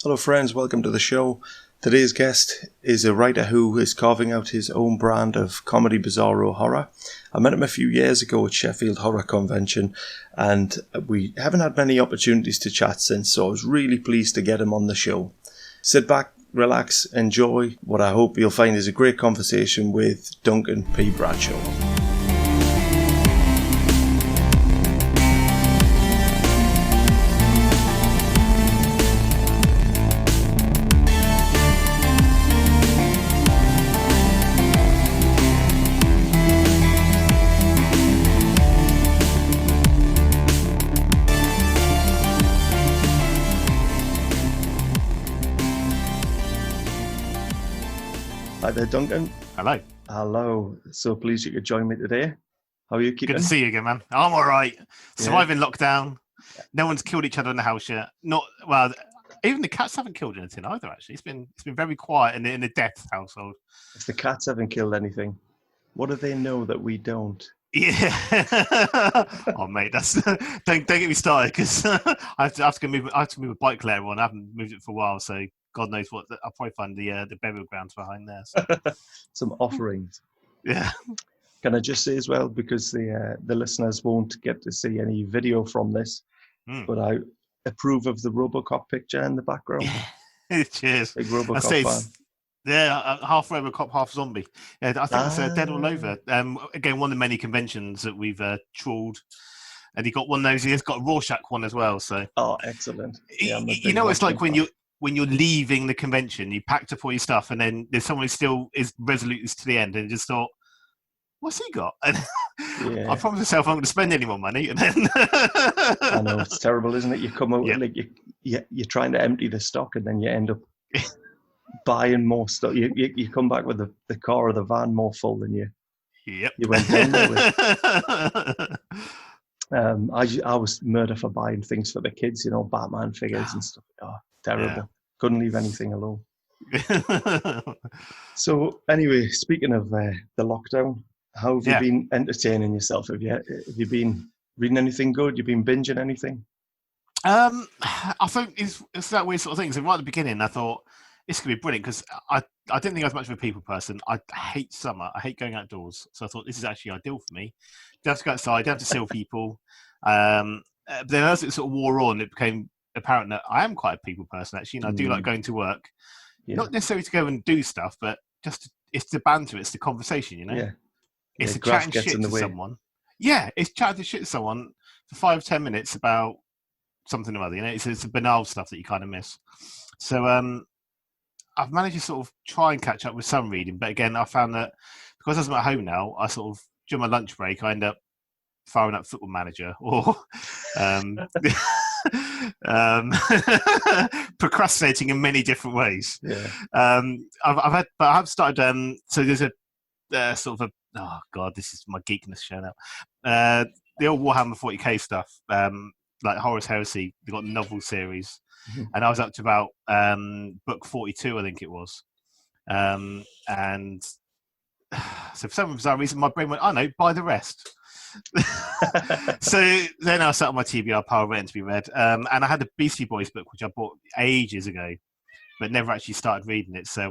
Hello friends, welcome to the show. Today's guest is a writer who is carving out his own brand of comedy bizarro-horror. I met him a few years ago at Sheffield Horror Convention and we haven't had many opportunities to chat since, so I was really pleased to get him on the show. Sit back, relax, enjoy what I hope you'll find is a great conversation with Duncan P. Bradshaw. Hi there, Duncan. Hello. Hello. So pleased you could join me today. How are you keeping? Good to see you again, man. I'm all right. Surviving lockdown. No one's killed each other in the house yet. Even the cats haven't killed anything either. Actually, it's been very quiet in the death household. If the cats haven't killed anything, what do they know that we don't? Yeah. Oh, mate, that's don't get me started because I have to move a bike later on. I haven't moved it for a while, so God knows what. I'll probably find the burial grounds behind there. So. Some offerings. Yeah. Can I just say as well, because the listeners won't get to see any video from this, but I approve of the RoboCop picture in the background. Cheers. Big RoboCop fan. Yeah, half RoboCop, half zombie. Yeah, I think it's dead all over. Again, one of the many conventions that we've trawled. And he got one of those. He's got a Rorschach one as well. So. Oh, excellent! Yeah, it's like when you're leaving the convention, you packed up all your stuff, and then there's someone who still is resolute to the end, and just thought, "What's he got?" And I promised myself I'm going to spend any more money, and then I know it's terrible, isn't it? You come out like you're trying to empty the stock, and then you end up buying more stuff. You come back with the car or the van more full than you went down there with. I was murder for buying things for the kids, Batman figures and stuff. Oh, terrible. Yeah. Couldn't leave anything alone. So anyway, speaking of the lockdown, how have you been entertaining yourself? Have you been reading anything good? You been binging anything? I think it's that weird sort of thing. So right at the beginning, I thought this could be brilliant because I didn't think I was much of a people person. I hate summer. I hate going outdoors. So I thought this is actually ideal for me. Don't have to go outside. Don't have to see people. But then as it sort of wore on, it became apparent that I am quite a people person actually. And I do like going to work, not necessarily to go and do stuff, but just it's the banter, it's the conversation, Yeah. It's chatting shit to someone. Yeah, it's chatting shit to someone for 5-10 minutes about something or other. It's the banal stuff that you kind of miss. So I've managed to sort of try and catch up with some reading, but again, I found that because I'm at home now, I sort of during my lunch break, I end up firing up Football Manager or procrastinating in many different ways. Yeah. I've started. So there's a sort of oh god, this is my geekness showing up. The old Warhammer 40k stuff, like Horus Heresy. They got a novel series, and I was up to about book 42, I think it was, and. So for some bizarre reason, my brain went, "Oh no, buy the rest." So then I sat on my TBR pile waiting to be read, and I had the Beastie Boys book, which I bought ages ago, but never actually started reading it. So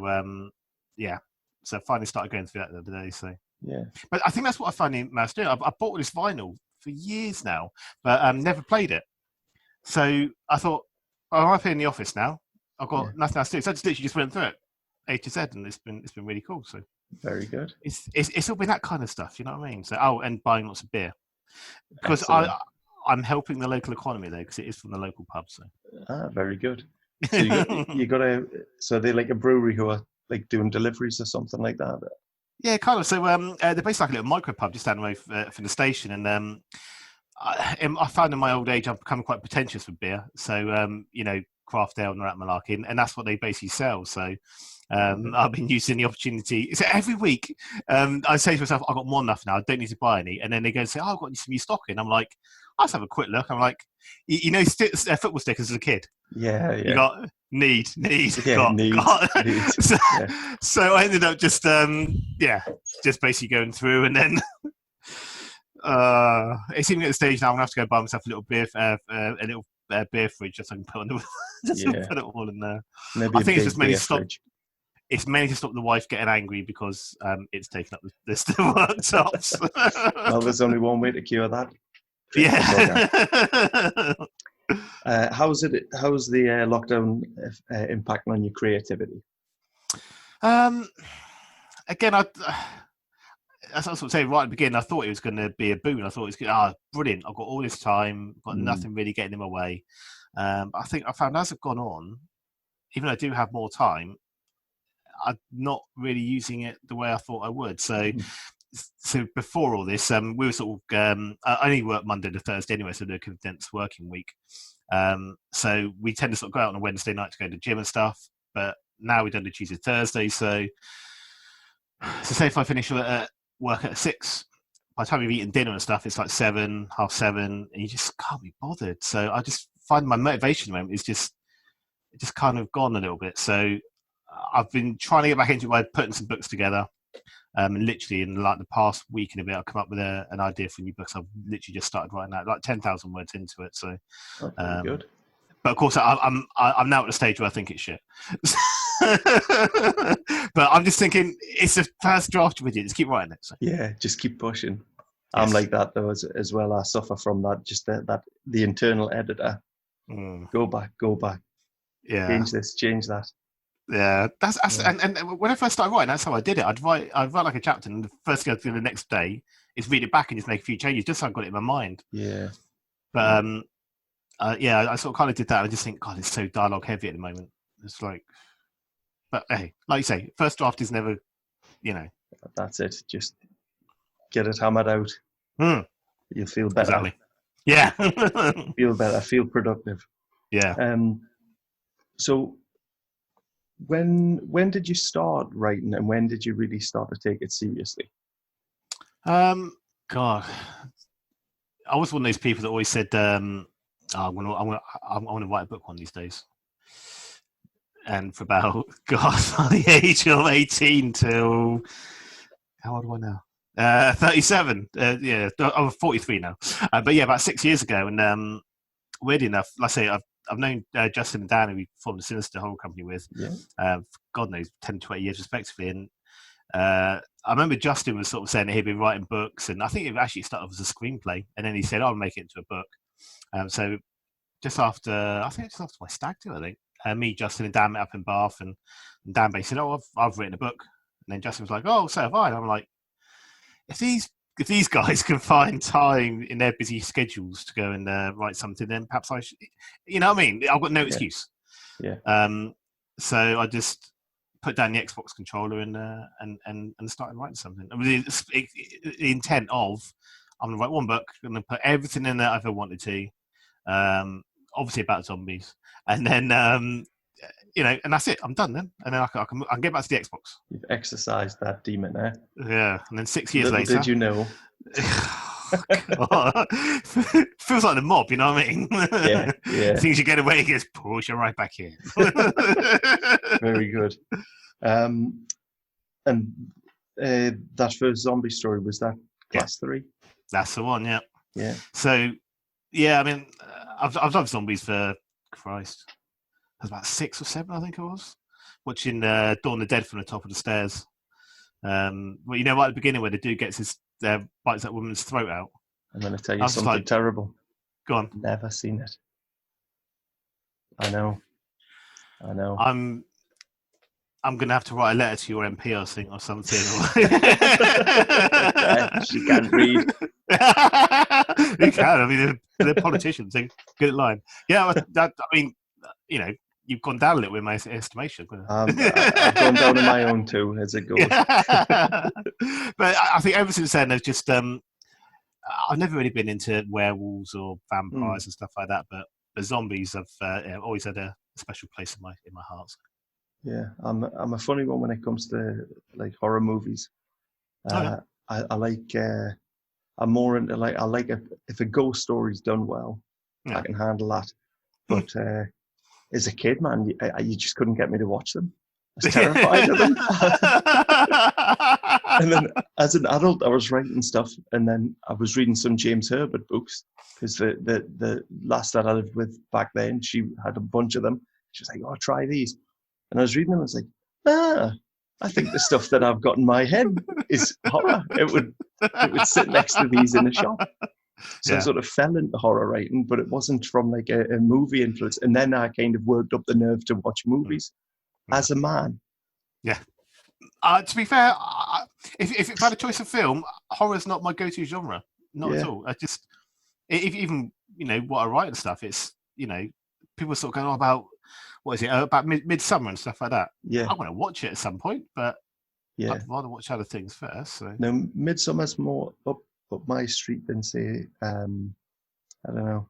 so I finally started going through that the other day. So but I think that's what I finally managed to do. I bought all this vinyl for years now, but never played it. So I thought, I'm up here in the office now. I've got nothing else to do, so I just literally went through it A to Z, and it's been really cool. So. Very good. It's all been that kind of stuff, you know what I mean? So and buying lots of beer because I'm helping the local economy there because it is from the local pub. So very good. So you got so they're like a brewery who are like doing deliveries or something like that. Yeah, kind of. So they're basically like a little micro pub just down the way from the station, and I found in my old age I've become quite pretentious with beer. So craft ale and all that malarkey, and that's what they basically sell. So. I've been using the opportunity. So every week, I say to myself, I've got more than enough now. I don't need to buy any. And then they go and say, I've got some new stock in. I'm like, I'll have a quick look. I'm like, football stickers as a kid. Yeah. You got need. Yeah, need. So I ended up just basically going through, and then it's even at the stage now I'm gonna have to go buy myself a little beer, a little beer fridge just so I can put on the, just Yeah. put it all in there. Maybe I think it's just mainly beer fridge. It's mainly to stop the wife getting angry because it's taken up the worktops. Well, there's only one way to cure that. Yeah. How's the lockdown impacting on your creativity? Again, as I was saying right at the beginning, I thought it was going to be a boon. I thought it was brilliant. I've got all this time, got nothing really getting in my way. I think I found as I've gone on, even though I do have more time, I'm not really using it the way I thought I would. So before all this, we were sort of I only work Monday to Thursday anyway, so they're a condensed working week. So we tend to sort of go out on a Wednesday night to go to the gym and stuff. But now we've done the Tuesday, Thursday. So say if I finish work at 6, by the time you've eaten dinner and stuff, it's like 7, 6:30, and you just can't be bothered. So I just find my motivation at the moment is just kind of gone a little bit. So I've been trying to get back into it by putting some books together. And literally in like the past week and a bit, I've come up with an idea for new books. I've literally just started writing that, like 10,000 words into it. So very good. But of course, I'm now at the stage where I think it's shit. But I'm just thinking it's the first draft video. Just keep writing it. So. Yeah, just keep pushing. Yes. I'm like that though as well. I suffer from that. Just that the internal editor. Go back. Yeah. Change this. Change that. Yeah, and when I first started writing, that's how I did it. I'd write like a chapter, and the first thing I'd do the next day is read it back and just make a few changes, just so I got it in my mind. Yeah. But I sort of kind of did that. I just think, God, it's so dialogue heavy at the moment. It's like, but hey, like you say, first draft is never, That's it. Just get it hammered out. You'll feel better. Exactly. Yeah. Feel better. Feel productive. Yeah. So. When did you start writing, and when did you really start to take it seriously? God, I was one of those people that always said, "I'm going to write a book one of these days." And for about the age of 18 till how old am I now? 37. Yeah, I'm 43 now. But yeah, about 6 years ago, and weird enough, like I say, I've known Justin and Dan, who we formed the Sinister Horror Company with, God knows, 10, 20 years respectively. And I remember Justin was sort of saying that he'd been writing books, and I think it actually started off as a screenplay, and then he said, I'll make it into a book. So just after my stag do, I think, me, Justin, and Dan met up in Bath, and Dan basically said, I've written a book. And then Justin was like, oh, so have I. And I'm like, if these guys can find time in their busy schedules to go and write something, then perhaps I should. You know what I mean? I've got no excuse. Yeah. So I just put down the Xbox controller and started writing something. With the intent of I'm going to write one book. I'm going to put everything in there I've ever wanted to. Obviously about zombies, and then and that's it. I'm done then, and then I can get back to the Xbox. You've exercised that demon there. Yeah, and then 6 years later. Did you know? Feels like the mob, you know what I mean? Yeah. Things you get away, it gets push you right back here. Very good. And that first zombie story, was that Class 3? That's the one, yeah. Yeah. So, yeah, I mean, I've loved zombies for Christ. I was about 6 or 7, I think it was, watching Dawn of the Dead from the top of the stairs. Well, right at the beginning where the dude gets bites that woman's throat out. I'm going to tell you something terrible. Go on. Never seen it. I know. I'm going to have to write a letter to your MP, I think, or something. She can't read. You can. I mean, they're politicians. They're good at lying. Yeah, I mean, you've gone down a little in my estimation. I've gone down in my own too, as it goes. But I think ever since then, there's just I've never really been into werewolves or vampires and stuff like that, but the zombies have always had a special place in my heart. Yeah, I'm a funny one when it comes to like horror movies. I like. I'm more into I like if a ghost story's done well, I can handle that. But as a kid, man, you just couldn't get me to watch them. I was terrified of them. And then as an adult, I was writing stuff, and then I was reading some James Herbert books because the lass that I lived with back then, she had a bunch of them. She was like, "Oh, try these," and I was reading them. I was like, I think the stuff that I've got in my head is horror. It would sit next to these in a shop. So I sort of fell into horror writing, but it wasn't from like a movie influence. And then I kind of worked up the nerve to watch movies as a man. Yeah. To be fair, if I had a choice of film, horror's not my go-to genre. Not at all. I just, even what I write and stuff, it's people sort of going on about what is it about Midsummer and stuff like that. Yeah, I want to watch it at some point, but I'd rather watch other things first. So. No, Midsummer's more up my street than say I don't know,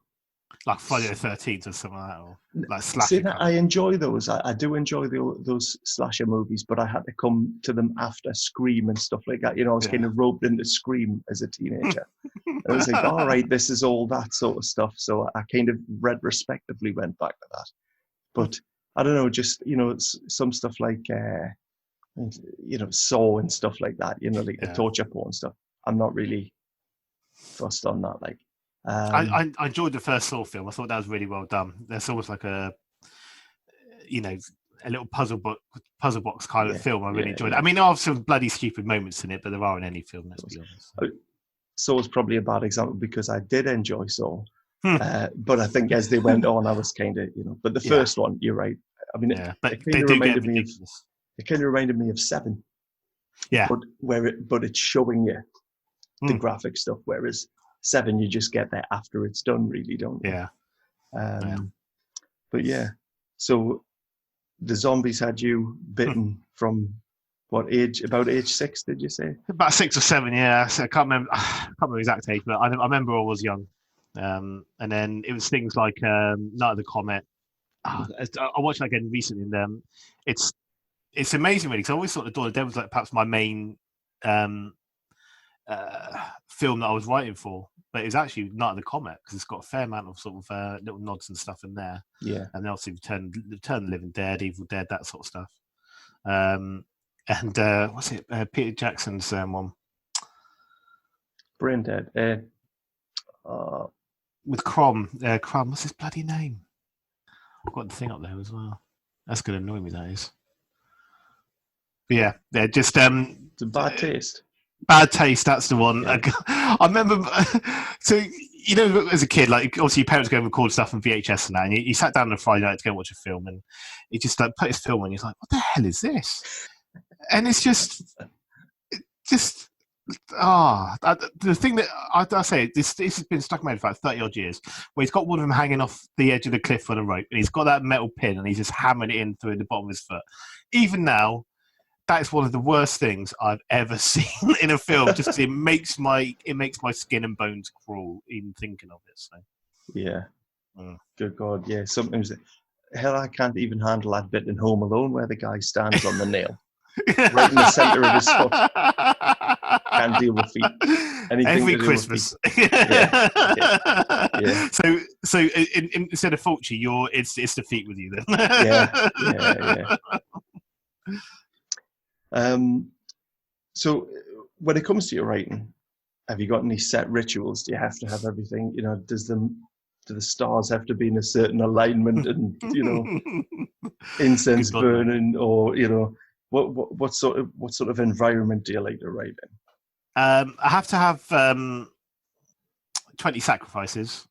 like Friday the 13th or something like that, or like slasher. See, I enjoy those. I do enjoy those slasher movies, but I had to come to them after Scream and stuff like that. I was kind of roped into Scream as a teenager. I was like, all right, this is all that sort of stuff. So I kind of retrospectively went back to that. But I don't know, just some stuff like Saw and stuff like that. Like the torture porn stuff. I'm not really fussed on that. Like. I enjoyed the first Saw film. I thought that was really well done. There's almost like a little puzzle box kind of film. I really enjoyed it. I mean, there are some bloody stupid moments in it, but there are in any film, let's be honest. Saw is probably a bad example because I did enjoy Saw. But I think as they went on, I was kind of, but the first one, you're right. I mean, it kind of reminded me of Seven. Yeah. But it's showing you the graphic stuff, whereas Seven, you just get there after it's done, really, don't you? Yeah. But yeah, so the zombies had you bitten from what age? About age 6, did you say? About 6 or 7, yeah. So I can't remember the exact age, but I remember I was young. And then it was things like Night of the Comet. I watched that again recently, and it's amazing, really, because I always thought The Dawn of the Dead was like perhaps my main film that I was writing for, but it was actually Night of the Comet because it's got a fair amount of sort of little nods and stuff in there. Yeah, and then obviously Return the Living Dead, Evil Dead, that sort of stuff. And what's it? Peter Jackson's one. Brain Dead. With Crom. What's his bloody name? I've got the thing up there as well. That's going to annoy me, that is. But yeah, they're just it's a bad taste. Bad Taste, that's the one. Yeah. I remember, so, as a kid, like, obviously your parents go and record stuff on VHS and that, and you sat down on a Friday night to go watch a film, and he just like put his film on, and he's like, what the hell is this? And it's just the thing that I say, this has been stuck in my head for like 30 odd years, where he's got one of them hanging off the edge of the cliff on a rope, and he's got that metal pin, and he's just hammering it in through the bottom of his foot. Even now, that is one of the worst things I've ever seen in a film. Just because it makes my skin and bones crawl even thinking of it. So. Yeah. Good God. Yeah. Sometimes, hell, I can't even handle that bit in Home Alone where the guy stands on the nail right in the centre of his foot. Can't deal with feet. Anything every Christmas. Yeah. So instead of Fulci, it's the feet with you then. Yeah. So when it comes to your writing, have you got any set rituals? Do you have to have everything? Do the stars have to be in a certain alignment and incense burning, or what sort of environment do you like to write in? I have to have 20 sacrifices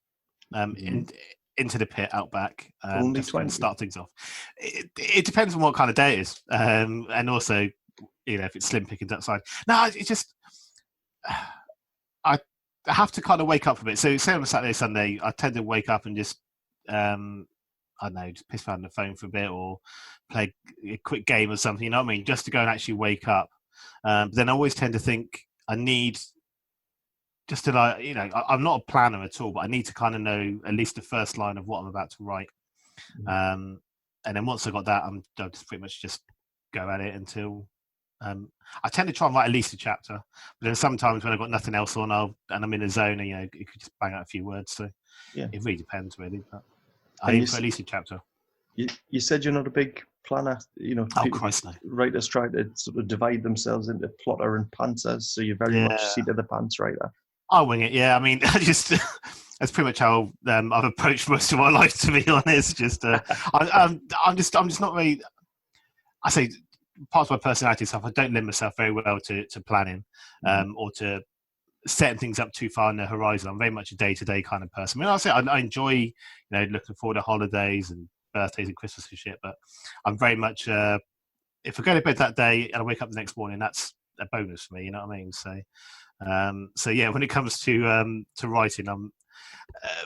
into the pit out back. Only 20? To start things off. It depends on what kind of day it is, and also if it's slim pickings outside. No, it's just I have to kind of wake up a bit. So say on a Saturday, Sunday, I tend to wake up and just I don't know, just piss around the phone for a bit or play a quick game or something. You know what I mean? Just to go and actually wake up. But then I always tend to think I need just to I'm not a planner at all, but I need to kind of know at least the first line of what I'm about to write. And then once I got that, I'll just pretty much just go at it until I tend to try and write at least a chapter. But then sometimes when I've got nothing else on, and I'm in a zone, and you could just bang out a few words. So it really depends, really. But I aim for at least a chapter. You said you're not a big planner. Oh Christ, no. Writers try to sort of divide themselves into plotter and pantsers, so you're very much Yeah, seat of the pants writer. I'll wing it. Yeah, I mean, I just that's pretty much how I've approached most of my life. To be honest, I'm just not very. I say part of my personality stuff. I don't lend myself very well to planning, or to setting things up too far on the horizon. I'm very much a day-to-day kind of person. I mean, I enjoy, looking forward to holidays and birthdays and Christmas and shit. But I'm very much, if I go to bed that day and I wake up the next morning, that's a bonus for me. You know what I mean? So yeah, when it comes to writing, I'm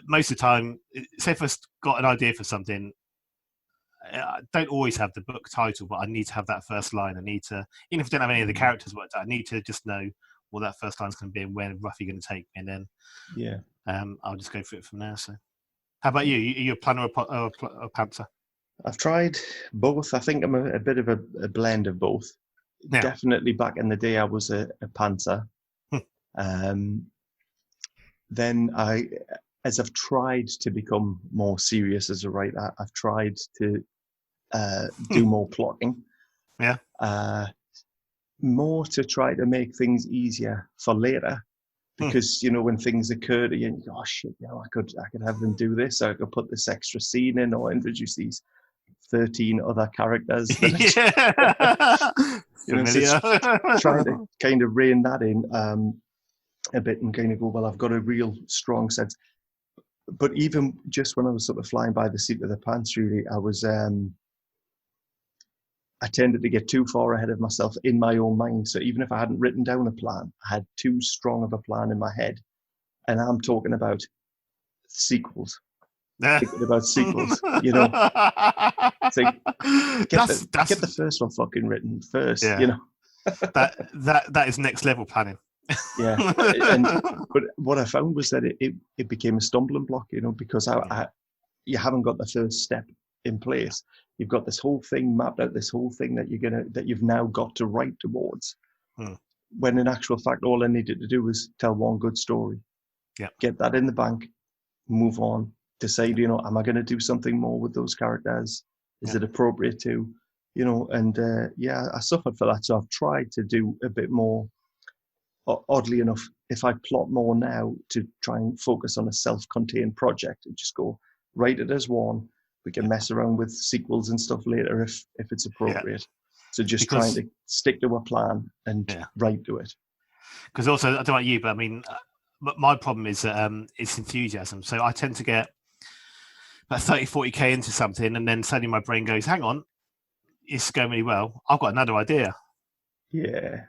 most of the time, say if I've got an idea for something, I don't always have the book title, but I need to have that first line. I need to, even if I don't have any of the characters worked out, I need to just know what that first line is going to be and where roughly going to take me, and then I'll just go for it from there. So, how about you? Are you a planner or a pantser? I've tried both. I think I'm a bit of a blend of both. Yeah. Definitely back in the day, I was a pantser. Then as I've tried to become more serious as a writer, I've tried to do more plotting. Yeah. More to try to make things easier for later, because when things occur to you, and you go, oh shit, I could have them do this, or I could put this extra scene in, or introduce these 13 other characters. Trying to kind of rein that in a bit and kind of go, well, I've got a real strong sense. But even just when I was sort of flying by the seat of the pants, really, I tended to get too far ahead of myself in my own mind. So even if I hadn't written down a plan, I had too strong of a plan in my head. And I'm talking about sequels. Thinking about sequels, It's like, get the first one fucking written first, that is next level planning. Yeah. But what I found was that it became a stumbling block, because you haven't got the first step in place. You've got this whole thing mapped out, this whole thing that you've now got to write towards. When in actual fact, all I needed to do was tell one good story. Yeah. Get that in the bank, move on, decide, am I going to do something more with those characters? Is it appropriate to, I suffered for that. So I've tried to do a bit more. Oddly enough, if I plot more now to try and focus on a self-contained project and just go write it as one, we can mess around with sequels and stuff later if it's appropriate. So just trying to stick to a plan and write to it. Because also, I don't know about you, but I mean, my problem is it's enthusiasm. So I tend to get about 30, 40K into something, and then suddenly my brain goes, hang on, it's going really well. I've got another idea. Yeah.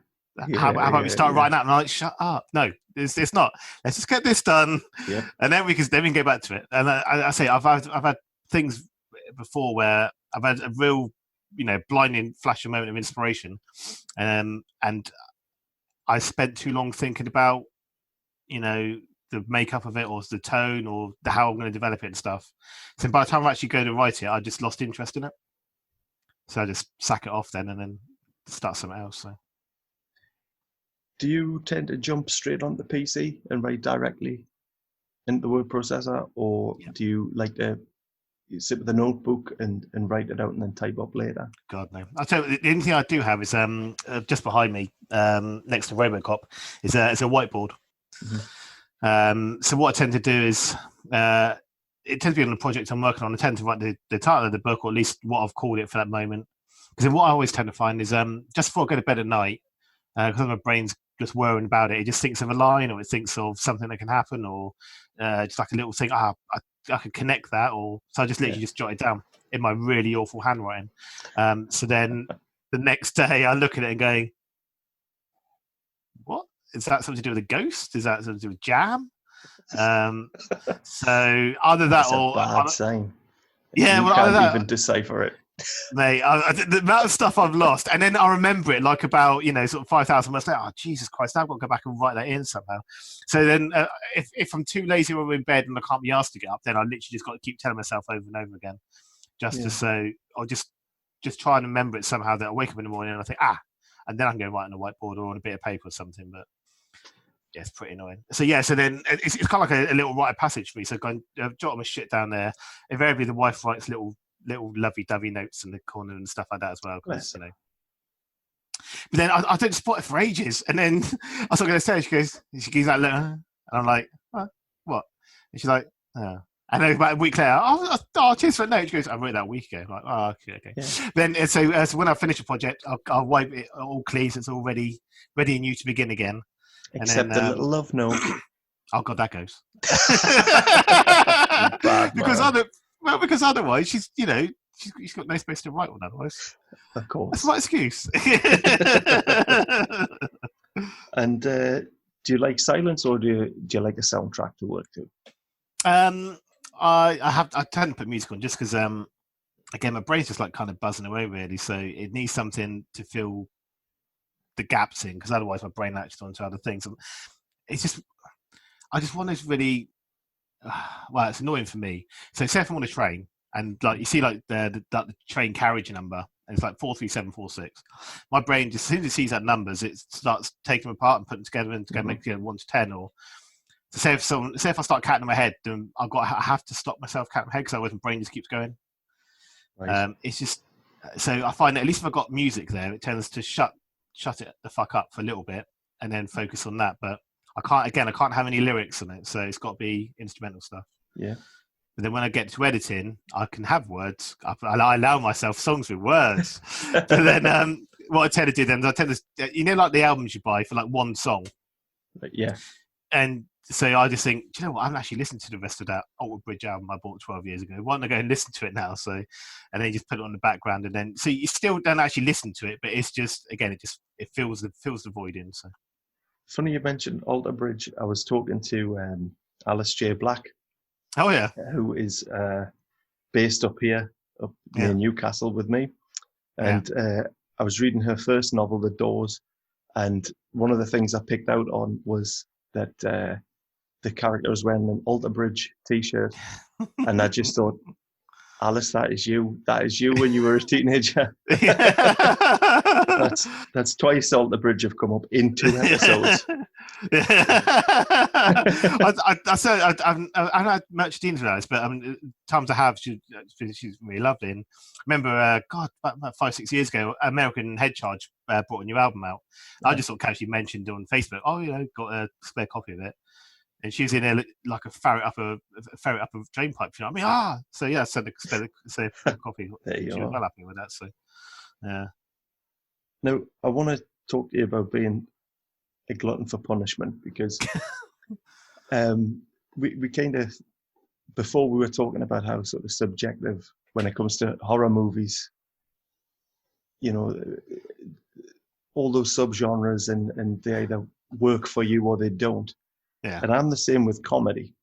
How about we start writing out? And I'm like, shut up. No, it's not. Let's just get this done. Yep. And then we can get back to it. And I say, I've had things before where I've had a real, blinding flash of moment of inspiration. And I spent too long thinking about, the makeup of it or the tone or how I'm going to develop it and stuff. So by the time I actually go to write it, I just lost interest in it. So I just sack it off then and then start something else. So. Do you tend to jump straight onto the PC and write directly into the word processor, or do you like to sit with a notebook and write it out and then type up later? God, no. I'll tell you, the only thing I do have is just behind me, next to RoboCop, is a whiteboard. So what I tend to do is, it tends to be on the project I'm working on. I tend to write the title of the book, or at least what I've called it for that moment. Because what I always tend to find is just before I go to bed at night, because my brain's just worrying about it, it just thinks of a line, or it thinks of something that can happen, or just like a little thing. I could connect that, or so I just literally just jot it down in my really awful handwriting. So then the next day I look at it and go, "What is that? Something to do with a ghost? Is that something to do with jam?" So either that, That's or a bad sign. Yeah, you can't even decipher it. Mate, the amount of stuff I've lost, and then I remember it like about sort of 5,000 months later. Oh Jesus Christ! Now I've got to go back and write that in somehow. So then, if I'm too lazy when I'm in bed and I can't be asked to get up, then I literally just got to keep telling myself over and over again, just to say, or just try and remember it somehow. That I wake up in the morning and I think and then I can go write on a whiteboard or on a bit of paper or something. But yeah, it's pretty annoying. So then it's kind of like a little rite of passage for me. So going jot my shit down there. Invariably, the wife writes little little lovey-dovey notes in the corner and stuff like that as well. Yes. You know. But then I didn't spot it for ages, and then I was going to say, she goes like, look, and I'm like, what? And she's like, oh. And then about a week later, cheers for that note. She goes, I wrote that a week ago. I'm like, oh, okay. Yeah. Then so when I finish the project, I'll wipe it all clean, so it's all ready and new to begin again. Except the little love note. Oh God, that goes. Bad, because otherwise, she's got no space to write one. Otherwise, of course, that's my excuse. And do you like silence, or do you like a soundtrack to work to? I tend to put music on just because again my brain's just like kind of buzzing away really, so it needs something to fill the gaps in, because otherwise my brain latches onto other things. And it's just I just want to really well, it's annoying for me. So say if I'm on a train and like you see like the train carriage number and it's like 43746, my brain just as soon as it sees that numbers, it starts taking them apart and putting them together and to make it 1 to 10. Or to say if I start counting in my head, then I have to stop myself counting in my head, because otherwise my brain just keeps going. Right. It's just so I find that at least if I've got music there, it tends to shut it the fuck up for a little bit and then focus on that. But I can't have any lyrics on it, so it's got to be instrumental stuff. Yeah. But then when I get to editing, I can have words. I allow myself songs with words. But then what I tend to do then is I tend to, like the albums you buy for like one song. Yeah. And so I just think, do you know what? I haven't actually listened to the rest of that Alter Bridge album I bought 12 years ago. Why don't I go and listen to it now? So, and then you just put it on the background, and then so you still don't actually listen to it, but it's just again, it fills the void in. So. Funny you mentioned Alter Bridge. I was talking to Alice J. Black. Oh yeah, who is based up here, near Newcastle with me, and I was reading her first novel, The Doors, and one of the things I picked out on was that the character was wearing an Alter Bridge t-shirt, and I just thought, Alice, that is you when you were a teenager. That's twice Alter Bridge have come up in 2 episodes. I said I haven't had much into that, but times I have, she's really lovely. And I remember, about 5-6 years ago, American Head Charge brought a new album out. I just sort of casually mentioned on Facebook, got a spare copy of it. And she was in there like a ferret up a drain pipe. You know what I mean? So yeah, I sent a copy. She was well happy with that. So yeah. Now I want to talk to you about being a glutton for punishment, because we kind of, before we were talking about how sort of subjective when it comes to horror movies, all those subgenres and they either work for you or they don't. Yeah. And I'm the same with comedy.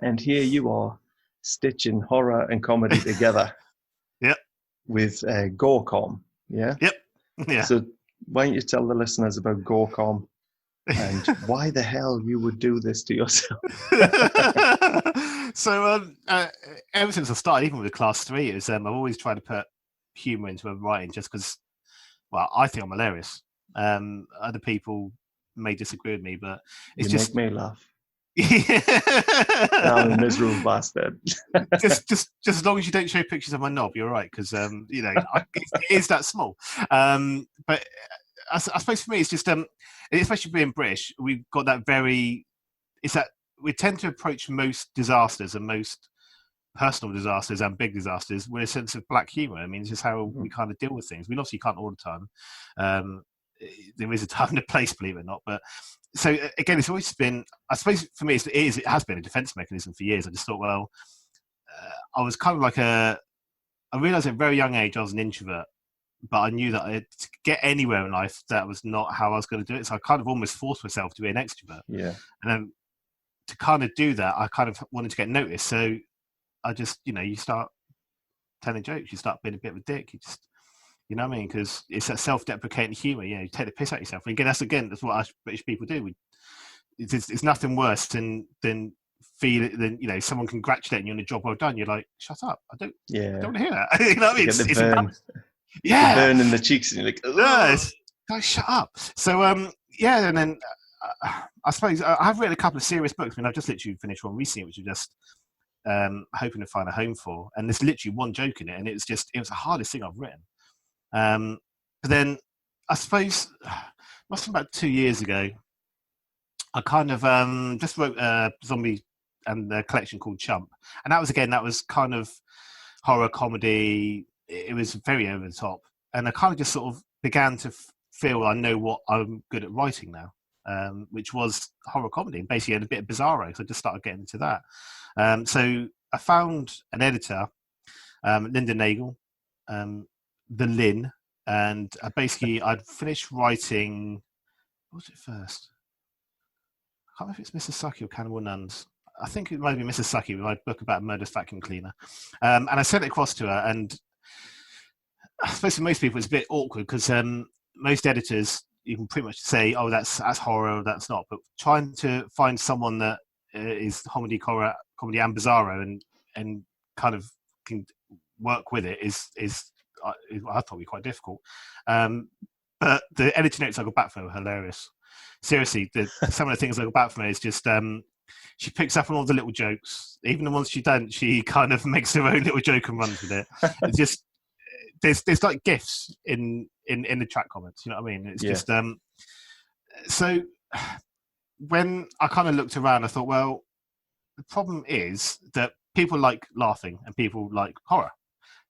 And here you are stitching horror and comedy together. Yep. With GoreCom. Yeah. Yep. Yeah. So why don't you tell the listeners about GoreCom and why the hell you would do this to yourself? So ever since I started, even with Class 3, I've always tried to put humour into my writing, just because, well, I think I'm hilarious. Other people may disagree with me, but it's you make me laugh. I'm a miserable bastard. just as long as you don't show pictures of my knob, you're all right, because it is that small. But I suppose for me, it's just especially being British, we've got that it's that we tend to approach most disasters and most personal disasters and big disasters with a sense of black humour. I mean, it's just how we kind of deal with things. I mean, obviously you can't all the time. There is a time and a place, believe it or not. But so again, it's always been, I suppose for me, it has been a defense mechanism for years. I just thought, well, I was kind of like I realized at a very young age I was an introvert, but I knew that to get anywhere in life, that was not how I was going to do it. So I kind of almost forced myself to be an extrovert. Yeah. And then to kind of do that, I kind of wanted to get noticed. So I just, you start telling jokes, you start being a bit of a dick. You know what I mean? Because it's that self-deprecating humour. You take the piss out of yourself. And again, that's what us British people do. It's nothing worse than feel it. Than someone congratulating you on a job well done. You're like, shut up! I don't want to hear that. You know what I mean? It's embarrassing. Yeah, the burn in the cheeks, and you're like, yes, guys, shut up. So and then I suppose I have read a couple of serious books. I mean, I've just literally finished one recently, which is just hoping to find a home for. And there's literally one joke in it, and it was the hardest thing I've written. But then I suppose must have been about 2 years ago, I kind of just wrote a zombie and a collection called Chump, and that was kind of horror comedy. It was very over the top, and I kind of just sort of began to feel I know what I'm good at writing now, which was horror comedy, and basically had a bit of bizarro. So I just started getting into that. So I found an editor, Linda Nagel, the Lynn, and basically I'd finished writing. What was it first? I can't remember if it's Mrs. Sucky or Cannibal Nuns. I think it might be Mrs. Sucky with my book about a murderous vacuum cleaner. And I sent it across to her, and I suppose for most people it's a bit awkward because most editors, you can pretty much say, oh, that's horror, that's not. But trying to find someone that is comedy, horror, comedy and bizarro and kind of can work with it is I thought be quite difficult. But the editing notes I got back from her were hilarious. Seriously, some of the things I got back from her is just she picks up on all the little jokes, even the ones she don't. She kind of makes her own little joke and runs with it. It's just there's like gifs in the track comments. You know what I mean? It's just so when I kind of looked around, I thought, well, the problem is that people like laughing and people like horror.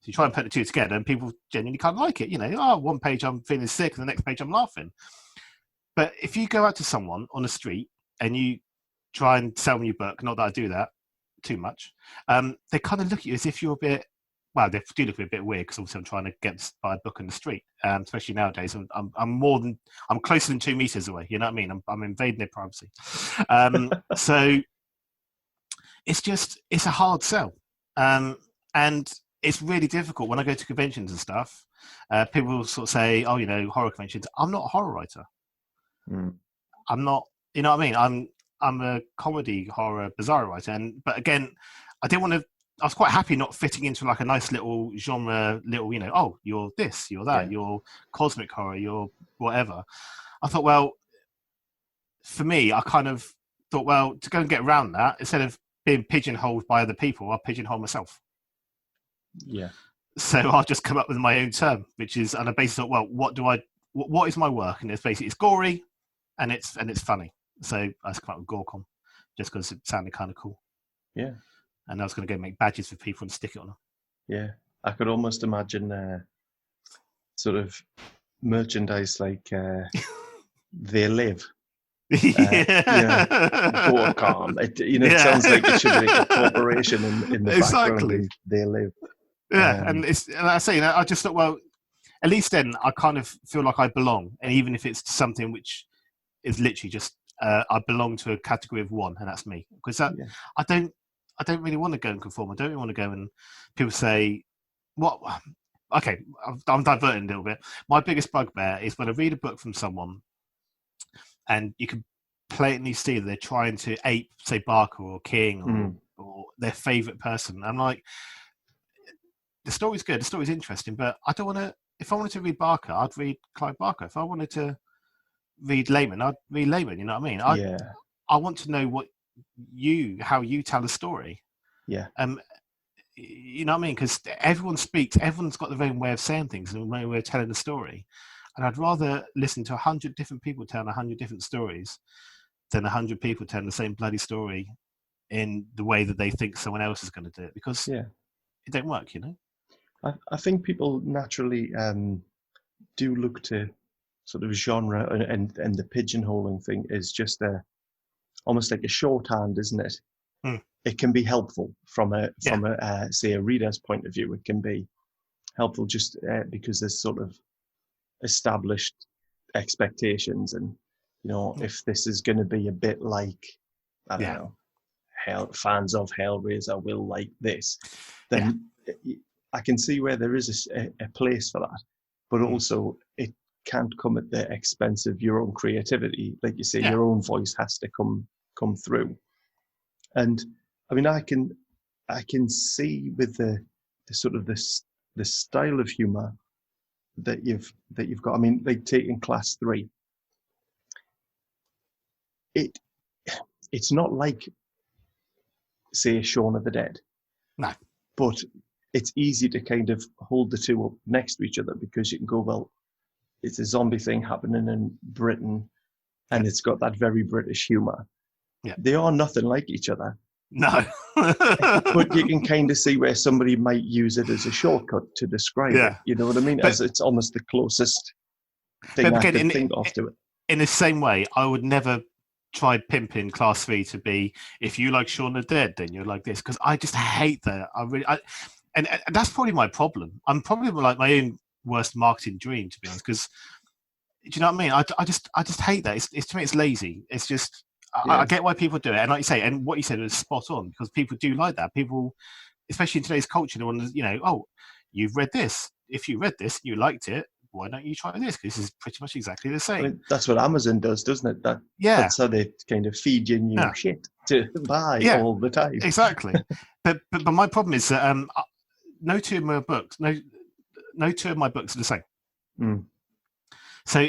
So you try and put the two together, and people genuinely kind of like it. You know, one page I'm feeling sick, and the next page I'm laughing. But if you go out to someone on the street and you try and sell them your book, not that I do that too much, they kind of look at you as if you're a bit, well, they do look a bit weird because obviously I'm trying to get buy a book on the street, especially nowadays. I'm closer than 2 meters away. You know what I mean? I'm invading their privacy. So it's a hard sell, and it's really difficult when I go to conventions and stuff. People will sort of say, "Oh, you know, horror conventions." I'm not a horror writer. I'm not, you know what I mean? I'm a comedy, horror, bizarre writer. But again, I didn't want to. I was quite happy not fitting into like a nice little genre, you know. Oh, you're this, you're that, you're cosmic horror, you're whatever. I thought, well, for me, I kind of thought, well, to go and get around that, instead of being pigeonholed by other people, I'll pigeonhole myself. Yeah. So I'll just come up with my own term, which is, and I basically thought, well, what is my work? And it's basically, it's gory, and it's funny. So I just come up with GoreCom, just because it sounded kind of cool. Yeah. And I was going to go make badges for people and stick it on them. Yeah. I could almost imagine sort of merchandise like They Live. GoreCom. It sounds like it should be like a corporation in the background. They Live. Yeah, and I say, I just thought, well, at least then I kind of feel like I belong, and even if it's something which is literally just I belong to a category of one, and that's me. Because I don't really want to go and conform. I don't really want to go and people say, what? Okay, I'm diverting a little bit. My biggest bugbear is when I read a book from someone, and you can blatantly see that they're trying to ape, say, Barker or King or their favorite person. I'm like, the story's good, the story's interesting, but I don't want to. If I wanted to read Barker, I'd read Clive Barker. If I wanted to read Layman, I'd read Layman. You know what I mean? I want to know how you tell a story. Yeah. You know what I mean? Because everyone speaks, everyone's got their own way of saying things and their own way of telling a story. And I'd rather listen to 100 different people telling 100 different stories than 100 people telling the same bloody story in the way that they think someone else is going to do it, because it don't work, you know? I think people naturally do look to sort of genre and the pigeonholing thing is just almost like a shorthand, isn't it? It can be helpful from a say a reader's point of view. It can be helpful just because there's sort of established expectations, and if this is going to be a bit like I don't know, fans of Hellraiser will like this, then I can see where there is a place for that, but also it can't come at the expense of your own creativity. Like you say, your own voice has to come through. And I mean, I can see with the sort of the style of humor that you've got. I mean, like taking Class 3, it's not like, say, Shaun of the Dead. No. But it's easy to kind of hold the two up next to each other because you can go, well, it's a zombie thing happening in Britain and it's got that very British humour. Yeah. They are nothing like each other. No. But you can kind of see where somebody might use it as a shortcut to describe it. You know what I mean? As it's almost the closest thing I can think of to it. In the same way, I would never try pimping Class 3 to be, if you like Shaun the Dead, then you're like this. Because I just hate that. And that's probably my problem. I'm probably like my own worst marketing dream, to be honest. Because, do you know what I mean? I just hate that. It's to me, it's lazy. It's just, I get why people do it. And like you say, and what you said was spot on, because people do like that. People, especially in today's culture, they want to, oh, you've read this. If you read this, you liked it, why don't you try this? Because this is pretty much exactly the same. I mean, that's what Amazon does, doesn't it? That's how they kind of feed you new shit to buy all the time. Exactly. but my problem is that no two of my books are the same. Mm. So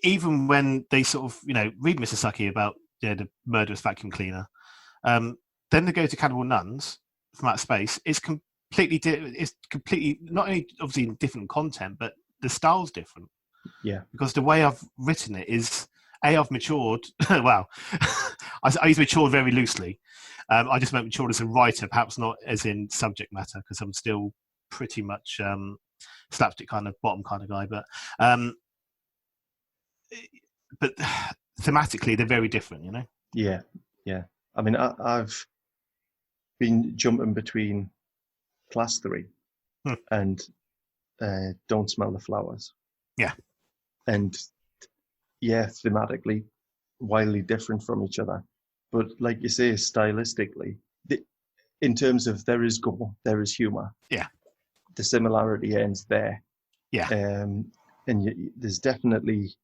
even when they sort of, read Mr. Sucky about the murderous vacuum cleaner, then they go to Cannibal Nuns from Outer Space. It's completely not only obviously different content, but the style's different. Yeah. Because the way I've written it is, I've matured. Wow. I use matured very loosely. I just meant matured as a writer, perhaps not as in subject matter, because I'm still pretty much slapstick kind of bottom kind of guy. But thematically, they're very different, Yeah. I mean, I've been jumping between Class 3 and Don't Smell the Flowers. Yeah. And thematically, wildly different from each other. But like you say, stylistically, in terms of there is gore, there is humour. Yeah. The similarity ends there. Yeah. And there's definitely,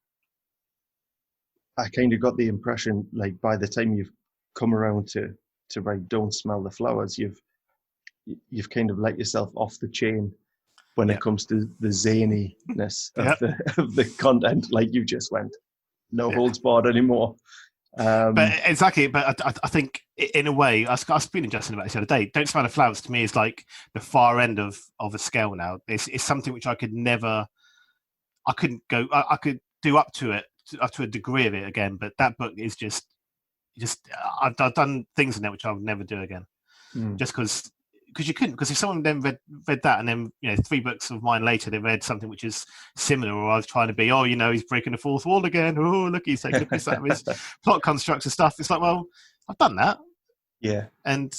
I kind of got the impression, like by the time you've come around to write Don't Smell the Flowers, you've kind of let yourself off the chain when it comes to the zaniness of the content, like you just went, no holds barred anymore. But exactly, but I think in a way, I was speaking to Justin about this the other day. Don't Smell the Flowers to me is like the far end of a scale now. It's something which I could do up to a degree of it again. But that book is just I've done things in it which I would never do again, just because you couldn't. Because if someone then read that and then 3 books of mine later they read something which is similar, or I was trying to be he's breaking the fourth wall again, look, he's taking a piss out of his plot constructs and stuff. It's like, well, I've done that. Yeah. And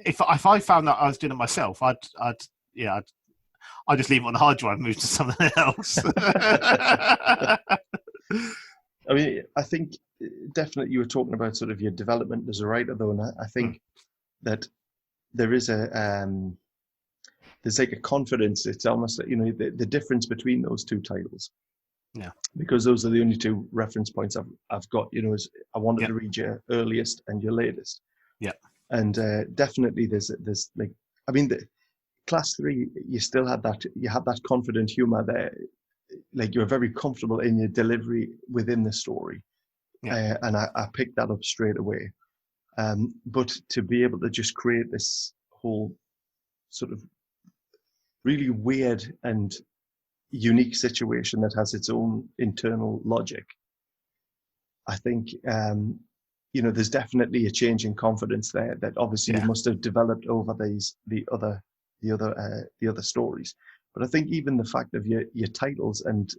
if I found that I was doing it myself, I'd just leave it on the hard drive and move to something else. I mean, I think definitely you were talking about sort of your development as a writer, though, and I think that there is there's like a confidence. It's almost like, the difference between those two titles. Yeah. Because those are the only 2 reference points I've got. Is I wanted to read your earliest and your latest. Yeah. And definitely there's like, I mean, the Class 3, you still had that confident humor there. Like you were very comfortable in your delivery within the story. Yeah. And I picked that up straight away. But to be able to just create this whole sort of really weird and unique situation that has its own internal logic, I think, there's definitely a change in confidence there that obviously you must have developed over the other stories. But I think even the fact of your titles and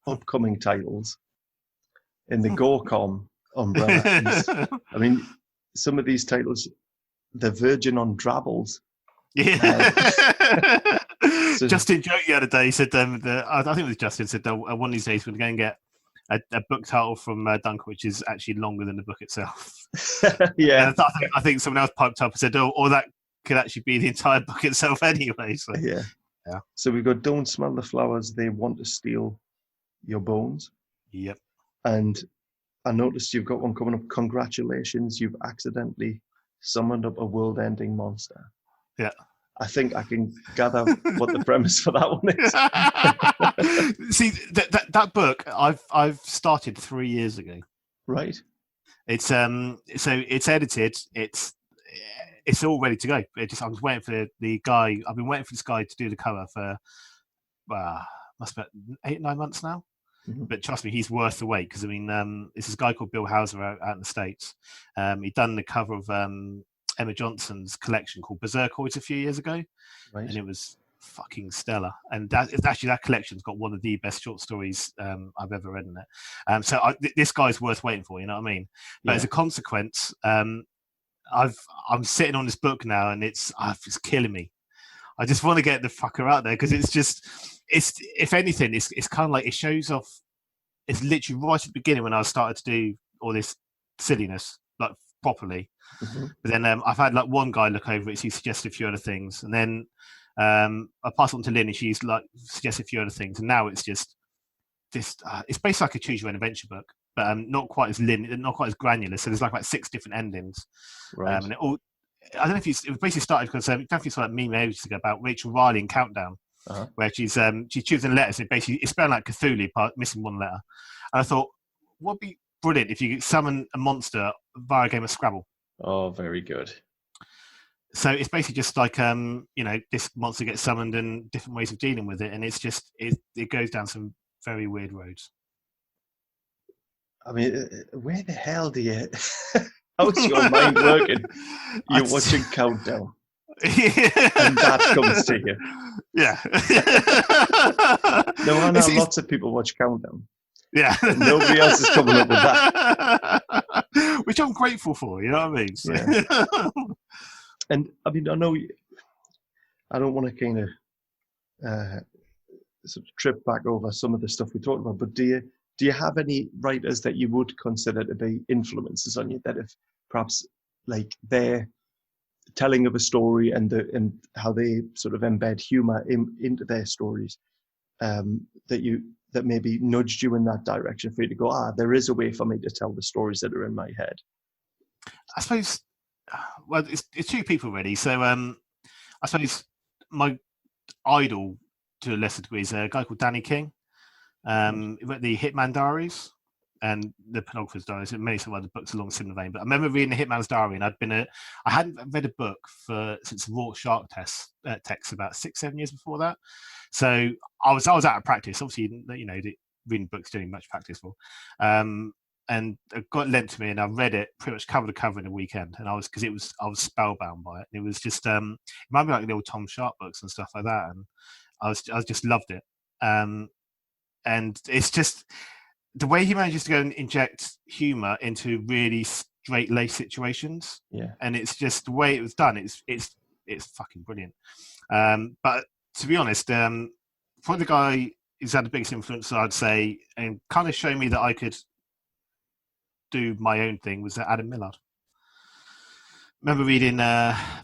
upcoming titles in the GoreCom umbrella I mean, some of these titles, they're verging on drabbles. Yeah. Justin joked the other day. He said, I think it was Justin said, one of these days we're going to get a book title from Duncan, which is actually longer than the book itself. Yeah. And I think someone else piped up and said, or that could actually be the entire book itself anyway. So. Yeah. So we've got Don't Smell the Flowers, They Want to Steal Your Bones. Yep. And I noticed you've got one coming up. Congratulations, you've accidentally summoned up a world-ending monster. Yeah. I think I can gather what the premise for that one is. See, that book I've started 3 years ago. Right. It's so it's edited. It's it's all ready to go. I'm just waiting for the guy. I've been waiting for this guy to do the cover for must be 8-9 months now. Mm-hmm. But trust me, he's worth the wait, because I mean, it's this guy called Bill Hauser out in the States. He'd done the cover of Emma Johnson's collection called Berserkoids a few years ago, Right. and it was fucking stellar. And that collection's got one of the best short stories I've ever read in it. So this guy's worth waiting for. You know what I mean? But as a consequence, I'm sitting on this book now, and it's killing me. I just want to get the fucker out there, because if anything, it's kind of like it shows off. It's literally right at the beginning when I started to do all this silliness like properly. Mm-hmm. But then I've had like one guy look over it. He suggested a few other things, and then I passed on to Lynn, and she's like suggested a few other things. And now it's just this. It's basically like a choose your own adventure book, but not quite as not quite as granular. So there's like about 6 different endings, Right. and it all. I don't know if it was basically started because definitely saw that meme ages ago about Rachel Riley in Countdown, where she's choosing letters. So basically, it's spelled like Cthulhu, missing one letter. And I thought, what'd be brilliant if you could summon a monster via a game of Scrabble. Oh, very good. So it's basically just like this monster gets summoned and different ways of dealing with it, and it's just it goes down some very weird roads. I mean, where the hell do you? How's your mind working? You're watching Countdown, and that comes to you. Yeah. No, I know lots of people watch Countdown. Yeah. Nobody else is coming up with that. Which I'm grateful for, you know what I mean? So. Yeah. And I mean, I know I don't want to kind of sort of trip back over some of the stuff we talked about, but do you have any writers that you would consider to be influences on you, that if perhaps like their telling of a story and how they sort of embed humor into their stories, that maybe nudged you in that direction for you to go, there is a way for me to tell the stories that are in my head? I suppose, well, it's 2 people really. So I suppose my idol to a lesser degree is a guy called Danny King. He wrote the Hitman Diaries and the Pornographer's Diaries and many some other books along a similar vein. But I remember reading the Hitman's Diary, and I hadn't read a book since the Raw Shark text about 6-7 years before that. So I was out of practice. Obviously, reading books doing much practice for. And it got lent to me, and I read it pretty much cover to cover in a weekend. And I was spellbound by it. And it was just it reminded me like the old Tom Sharp books and stuff like that. And I just loved it. And it's just the way he manages to go and inject humor into really straight-laced situations. Yeah. And it's just the way it was done. It's fucking brilliant. But to be honest, probably the guy who's had the biggest influence, I'd say, and kind of showed me that I could do my own thing, was Adam Millard. Remember reading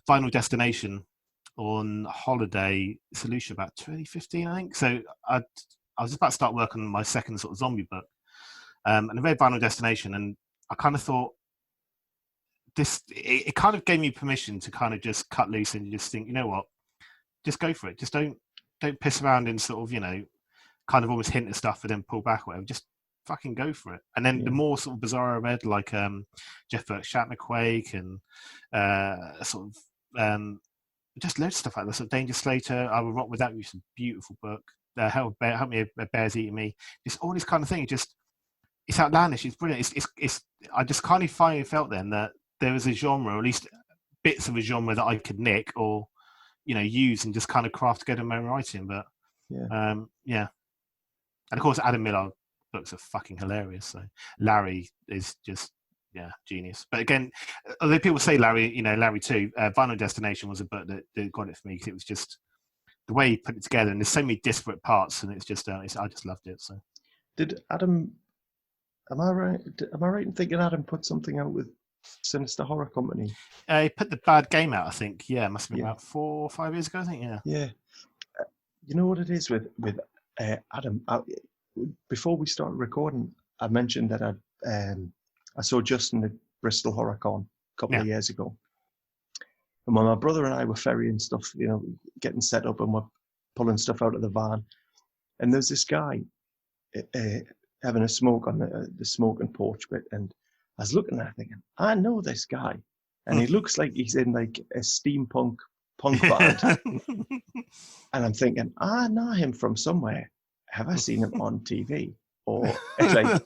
Final Destination on holiday solution about 2015, I think. So I was about to start working on my second sort of zombie book, and I read Final Destination, and I kind of thought it kind of gave me permission to kind of just cut loose and just think, you know what, just go for it. Just don't piss around and sort of, kind of almost hint at stuff and then pull back or whatever. Just fucking go for it. And then the more sort of bizarre I read, like Jeff Burke's Shatnerquake and sort of just loads of stuff like that. So Danger Slater, I Will Rock Without You, is a beautiful book. Help Me, a Bear's Eating Me. Just all this kind of thing. It's outlandish. It's brilliant. It's I just kind of finally felt then that there was a genre, or at least bits of a genre that I could nick or use and just kind of craft together my own writing. But yeah. And of course, Adam Millard books are fucking hilarious. So Larry is just genius. But again, although people say Larry, Larry too, Final Destination was a book that got it for me, because it was just the way he put it together, and there's so many disparate parts, and it's just I just loved it. So did Adam? Am I right in thinking Adam put something out with Sinister Horror Company? He put The Bad Game out, I think. Yeah, it must have been about 4 or 5 years ago, I think. Yeah. You know what it is with Adam? Before we started recording, I mentioned that I saw Justin at Bristol Horror Con a couple of years ago. And when my brother and I were ferrying stuff, getting set up, and we're pulling stuff out of the van, and there's this guy having a smoke on the smoking porch bit, and I was looking at it thinking, I know this guy. and he looks like he's in like a steampunk punk band. And I'm thinking, I know him from somewhere. Have I seen him on TV? Or like,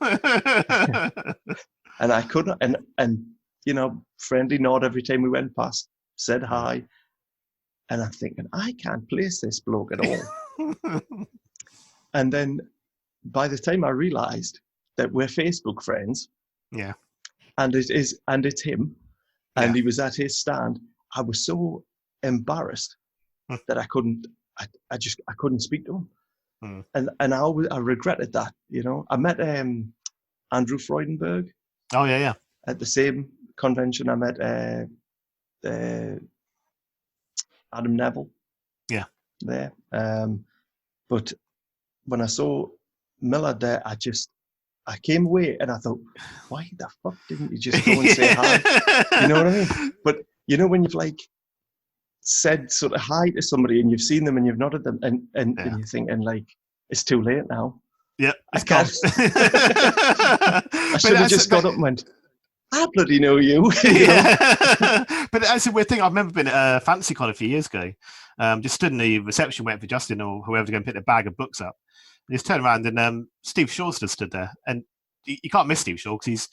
and I couldn't, and you know, friendly nod every time we went past, said hi. And I'm thinking, I can't place this bloke at all. And then by the time I realized that we're Facebook friends, yeah, and it's him, and he was at his stand, I was so embarrassed that I couldn't speak to him. And I regretted that, you know. I met Andrew Freudenberg. Oh yeah. At the same convention, I met Adam Neville. Yeah. There. But when I saw Miller there, I came away and I thought, why the fuck didn't you just go and say hi? You know what I mean? But you know when you've like said sort of hi to somebody and you've seen them and you've nodded them and you're thinking like, it's too late now. Yeah, I can't. I should have just got up and went, I bloody know you. But that's a weird thing. I remember being at FantasyCon a few years ago. Just stood in the reception waiting for Justin or whoever to go and pick their bag of books up. And just turned around and Steve Shaw stood there. And you can't miss Steve Shaw because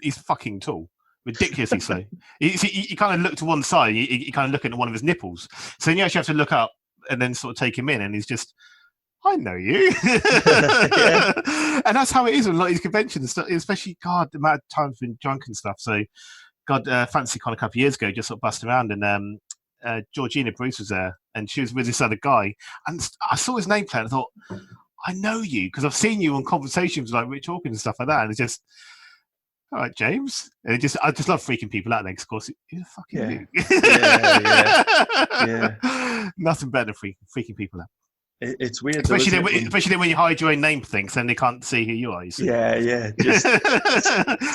he's fucking tall. Ridiculously so. You kind of look to one side, you kind of look at one of his nipples. So then you actually have to look up and then sort of take him in, and he's just, I know you. And that's how it is with a lot of these conventions, especially, God, the amount of times been drunk and stuff. So, God, FantasyCon a couple of years ago, just sort of busted around, and Georgina Bruce was there, and she was with this other guy, and I saw his nameplate, and I thought, I know you, because I've seen you on conversations like Rich Hawkins and stuff like that, and it's just, all right, James. And I just love freaking people out there, because of course, who the fuck are you? Yeah. Nothing better than freaking people out. It's weird, especially when you hide your own name things, then they can't see who you are. You see? Yeah. Just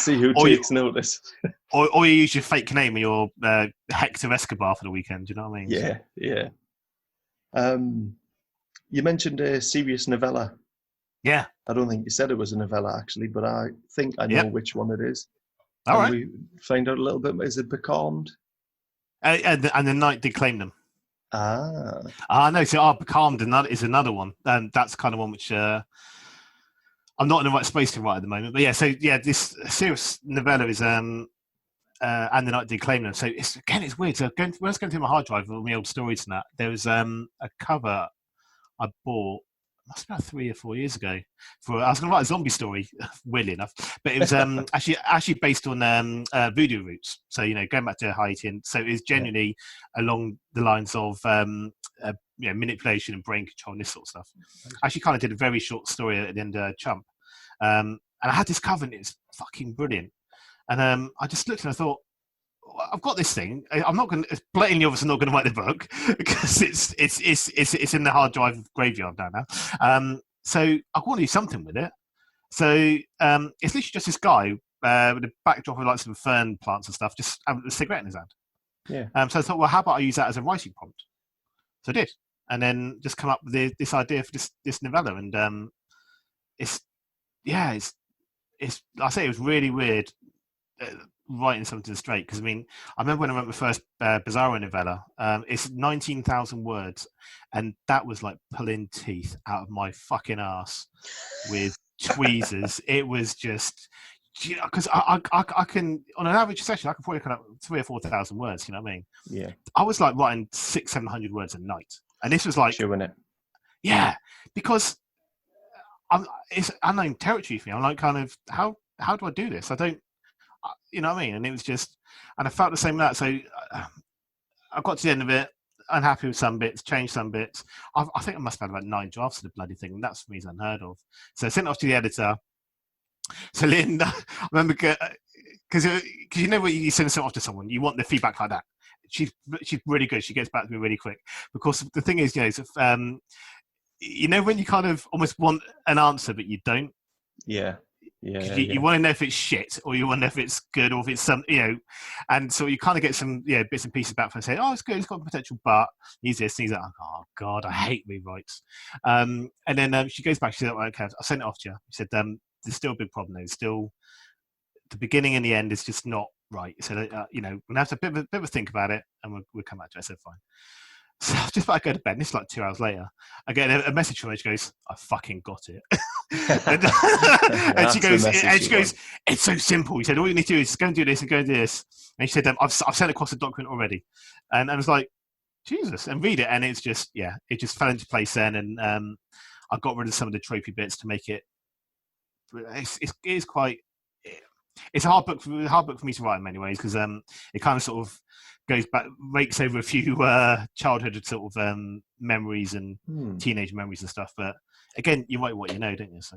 see who takes notice. Or you use your fake name and you're Hector Escobar for the weekend. Do you know what I mean? Yeah. You mentioned a serious novella. Yeah. I don't think you said it was a novella actually, but I think I know which one it is. All right. We find out a little bit. Is it Becalmed? And the night did claim them. No. So Becalmed is another one, and that's kind of one which I'm not in the right space to write at the moment. But yeah, so yeah, this serious novella is and the night did claim them. So it's weird. So when I was going through my hard drive with all my old stories and that, there was a cover I bought. Must have been about 3 or 4 years ago. I was going to write a zombie story, weirdly enough, but it was actually based on voodoo roots. So going back to Haiti, and so it's genuinely along the lines of manipulation and brain control and this sort of stuff. I actually kind of did a very short story at the end of Chump, and I had this cover and it's fucking brilliant. And I just looked and I thought, I've got this thing. I'm not going to blatantly, obviously, not going to write the book because it's in the hard drive graveyard now. So I want to do something with it. So it's literally just this guy with a backdrop of like some fern plants and stuff, just having a cigarette in his hand. Yeah. So I thought, well, how about I use that as a writing prompt? So I did, and then just come up with this idea for this novella, and it's I say it was really weird. Writing something straight, because I remember when I wrote my first bizarro novella, it's 19,000 words, and that was like pulling teeth out of my fucking ass with tweezers. It was just, because I can, on an average session, I can probably up 3,000 or 4,000 words. You know what I mean? Yeah. I was like writing 600-700 words a night, and this was like, chewing it. Yeah, because it's unknown territory for me. I'm like, kind of, how do I do this? I don't. You know what I mean? And it was just, and I felt the same with that. So I got to the end of it, unhappy with some bits, changed some bits. I think I must have had about 9 drafts of the bloody thing, and that's for me is unheard of. So I sent it off to the editor. So Linda, I remember, because you know when you send something off to someone, you want the feedback like that. She's really good. She gets back to me really quick, because the thing is, when you kind of almost want an answer but you don't. Yeah. You want to know if it's shit, or you want to know if it's good, or if it's some, and so you kind of get some, bits and pieces back from saying, oh, it's good, it's got potential, but use this, and he's like, oh God, I hate rewrites. And then she goes back, she said, okay, I'll send it off to you. She said, there's still a big problem though. Still, the beginning and the end is just not right. So we're gonna have to bit of a think about it, and we'll come back to it. I said fine. So just about to go to bed, and it's like 2 hours later. I get a message from her. She goes, "I fucking got it." and she goes, "It's so simple." He said, "All you need to do is go and do this and go and do this." And she said, "I've sent across the document already," and I was like, "Jesus!" And read it, and it's just it just fell into place then, and I got rid of some of the tropey bits to make it. It's quite. It's a hard book for me to write in many ways because it kind of sort of goes back, rakes over a few childhood sort of memories and teenage memories and stuff. But again, you write what you know, don't you? So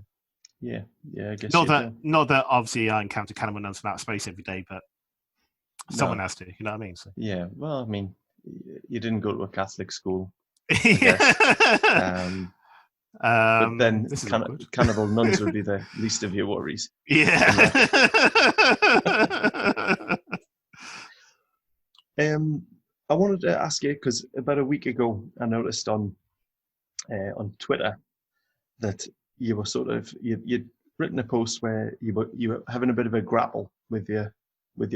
yeah, I guess not that obviously I encounter cannibal nuns from outer space every day, but someone has to. You know what I mean? So. Yeah. Well, I mean, you didn't go to a Catholic school, I guess. But then cannibal nuns would be the least of your worries. Yeah. I wanted to ask you, because about a week ago I noticed on Twitter that you were you'd written a post where you were having a bit of a grapple with your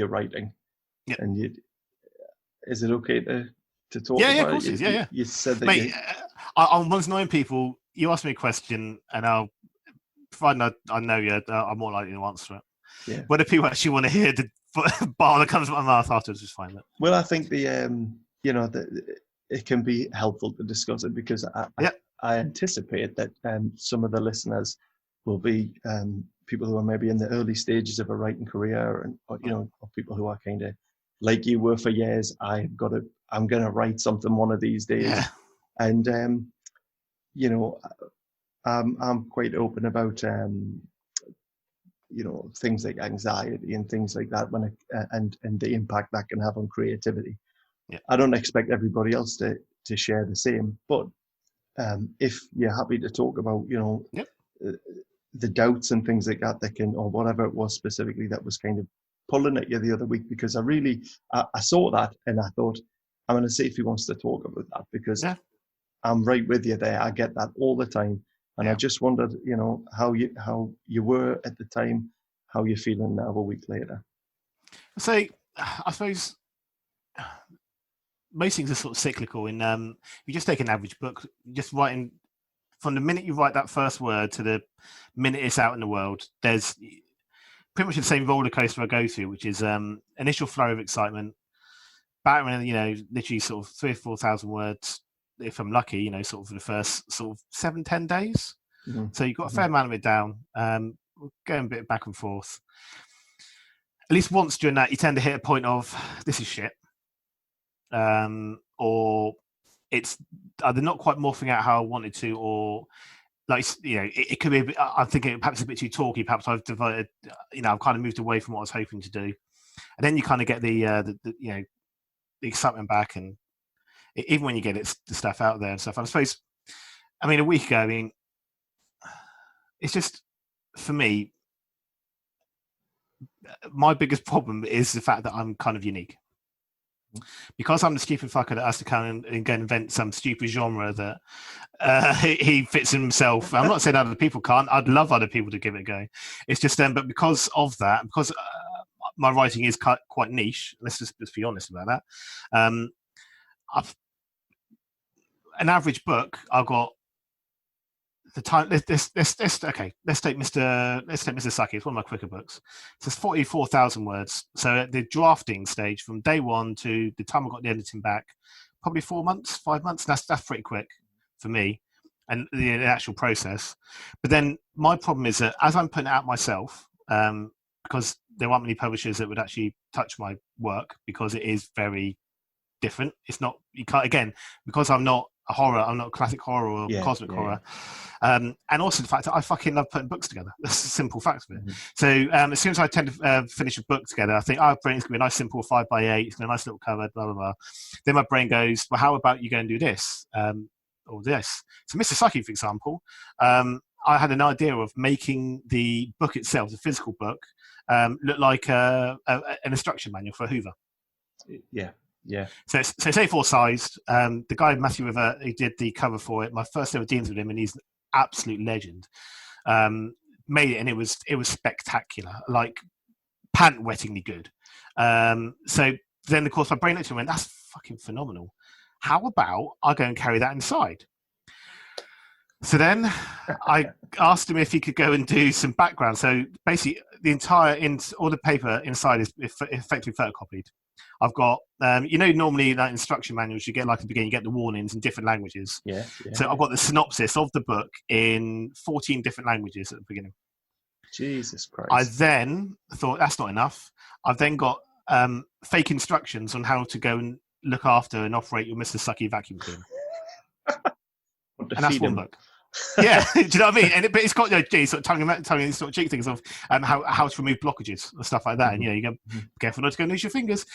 writing. Yep. And is it okay to talk about it? Yeah, of course it is. Yeah. You said that. Mate, I'm one of 9 people. You ask me a question, and I'll, providing I know you, I'm more likely to answer it. Yeah. Whether people actually want to hear the bar that comes from my mouth afterwards is fine. But. Well, I think it can be helpful to discuss it because I anticipate that some of the listeners will be people who are maybe in the early stages of a writing career, or people who are kind of like you were for years. I'm going to write something one of these days, and I'm quite open about things like anxiety and things like that and the impact that can have on creativity. Yeah. I don't expect everybody else to share the same, but if you're happy to talk about the doubts and things like that can, or whatever it was specifically that was kind of pulling at you the other week, because I saw that and I thought I'm going to see if he wants to talk about that, because I'm right with you there. I get that all the time. And I just wondered, how you were at the time, how you're feeling now a week later. So I suppose most things are sort of cyclical. In if you just take an average book, just writing from the minute you write that first word to the minute it's out in the world, there's pretty much the same roller coaster I go through, which is initial flow of excitement, battering, literally sort of 3,000 or 4,000 words. If I'm lucky, sort of for the first sort of 7-10 days. Mm-hmm. So you've got a fair amount of it down, going a bit back and forth. At least once during that, you tend to hit a point of, this is shit. Or it's either not quite morphing out how I wanted to, or like, it could be, I'm thinking perhaps a bit too talky, perhaps I've divided, I've kind of moved away from what I was hoping to do. And then you kind of get the excitement back, and even when you get the stuff out there and stuff. And I suppose, a week ago, it's just, for me, my biggest problem is the fact that I'm kind of unique. Because I'm the stupid fucker that has to come and go and invent some stupid genre that he fits in himself. I'm not saying other people can't. I'd love other people to give it a go. It's just but because of that, because my writing is quite niche, let's be honest about that. An average book, I've got the time. Let's take Mr. Saki. It's one of my quicker books. It's 44,000 words. So at the drafting stage, from day one to the time I got the editing back, probably 4 months, 5 months. That's pretty quick for me, and the actual process. But then my problem is that as I'm putting it out myself, because there aren't many publishers that would actually touch my work, because it is very different. It's not, you can't, again, because I'm not a horror, I'm not a classic horror or cosmic horror. And also the fact that I fucking love putting books together. That's a simple fact of it. Mm-hmm. So as soon as I tend to finish a book together, I think, brilliant, it's going to be a nice simple 5x8, it's going to be a nice little cover, blah, blah, blah. Then my brain goes, well, how about you go and do this? Or this. So Mr. Saki, for example, I had an idea of making the book itself, the physical book, look like an instruction manual for a Hoover. Yeah. So it's A4 sized. The guy Matthew River, who did the cover for it, my first ever dealings with him, and he's an absolute legend. Made it, and it was spectacular. Like pant-wettingly good. So then, of course, my brain actually went, that's fucking phenomenal. How about I go and carry that inside? So then I asked him if he could go and do some background. So basically, all the paper inside is effectively photocopied. I've got, normally like instruction manuals, you get like at the beginning, you get the warnings in different languages. Yeah. So I've got the synopsis of the book in 14 different languages at the beginning. Jesus Christ. I then thought that's not enough. I've then got fake instructions on how to go and look after and operate your Mr. Sucky vacuum cleaner. And that's one book. Yeah, do you know what I mean? But it's got sort of tongue sort of cheek things of how to remove blockages and stuff like that. And you go be careful not to go and lose your fingers.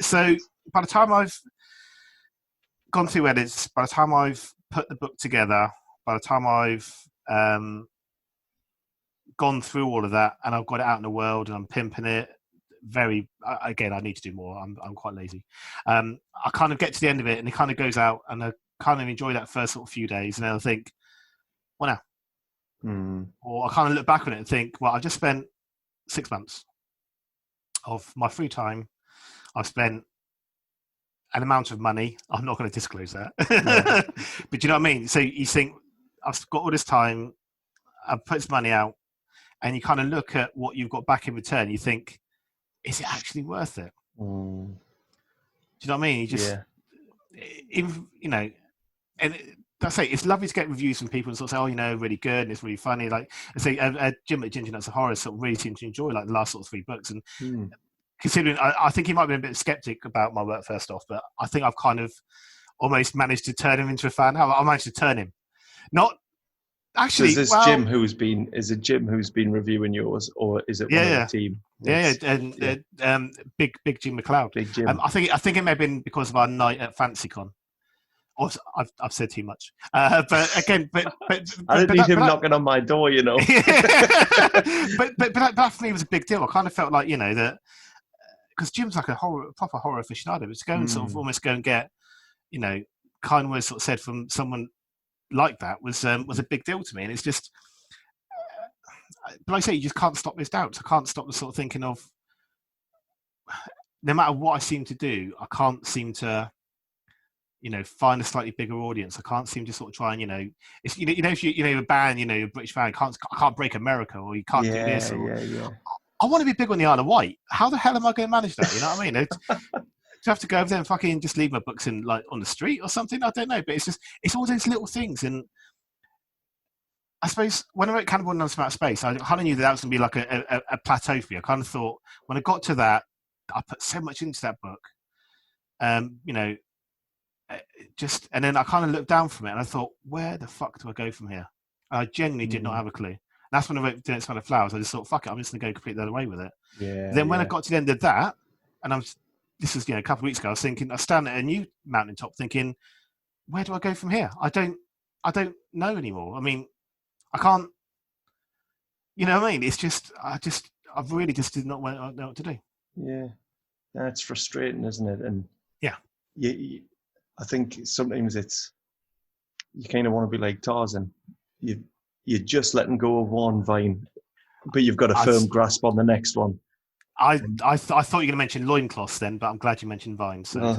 So by the time I've gone through edits, by the time I've put the book together, by the time I've gone through all of that and I've got it out in the world and I'm pimping it, again, I need to do more. I'm quite lazy. I kind of get to the end of it and it kind of goes out and I kind of enjoy that first sort of few days and then I think, well, now. Or I kind of look back on it and think, well, I just spent 6 months of my free time. I've spent an amount of money. I'm not going to disclose that. No. But do you know what I mean? So you think, I've got all this time, I've put this money out, and you kind of look at what you've got back in return. You think, is it actually worth it? Do you know what I mean? You just, and I say it's lovely to get reviews from people and sort of say, really good and it's really funny. Like I say, Jim at Ginger Nuts of Horror sort of really seemed to enjoy like the last sort of 3 books. And considering, I think he might have been a bit skeptic about my work first off, but I think I've kind of almost managed to turn him into a fan. I managed to turn him. Not actually. So is this Jim who's been reviewing yours, or is it one of the team? And big Jim McLeod. Big Jim. I think it may have been because of our night at FancyCon. Also, I've said too much, but again, but I didn't need him knocking on my door, but that for me was a big deal. I kind of felt like that because Jim's like a proper horror aficionado, but to go and sort of almost go and get kind words sort of said from someone like that was a big deal to me, and it's just. But like I say, you just can't stop those doubts. I can't stop the sort of thinking of. No matter what I seem to do, I can't seem to. Find a slightly bigger audience. I can't seem to sort of try and it's if you a band, a British band, I can't break America, or you can't do this. I want to be big on the Isle of Wight. How the hell am I going to manage that? You know what I mean? Do you have to go over there and fucking just leave my books in like on the street or something? I don't know, but it's all those little things. And I suppose when I wrote Cannibal in Unspout Space, I kind of knew that was going to be like a plateau for me. I kind of thought when I got to that, I put so much into that book. And then I kind of looked down from it and I thought, where the fuck do I go from here? I genuinely did not have a clue. And that's when I wrote Don't Smell the Flowers. I just thought, fuck it, I'm just going to go completely the other way with it. Then when I got to the end of that, and this was a couple of weeks ago, I was thinking, I was standing at a new mountaintop thinking, where do I go from here? I don't know anymore. I mean, I can't, you know what I mean? It's just, I really just did not know what to do. Yeah. That's frustrating, isn't it? And I think sometimes you kind of want to be like Tarzan. You're just letting go of one vine, but you've got a firm grasp on the next one. I thought you were going to mention loincloths then, but I'm glad you mentioned vines. So I'm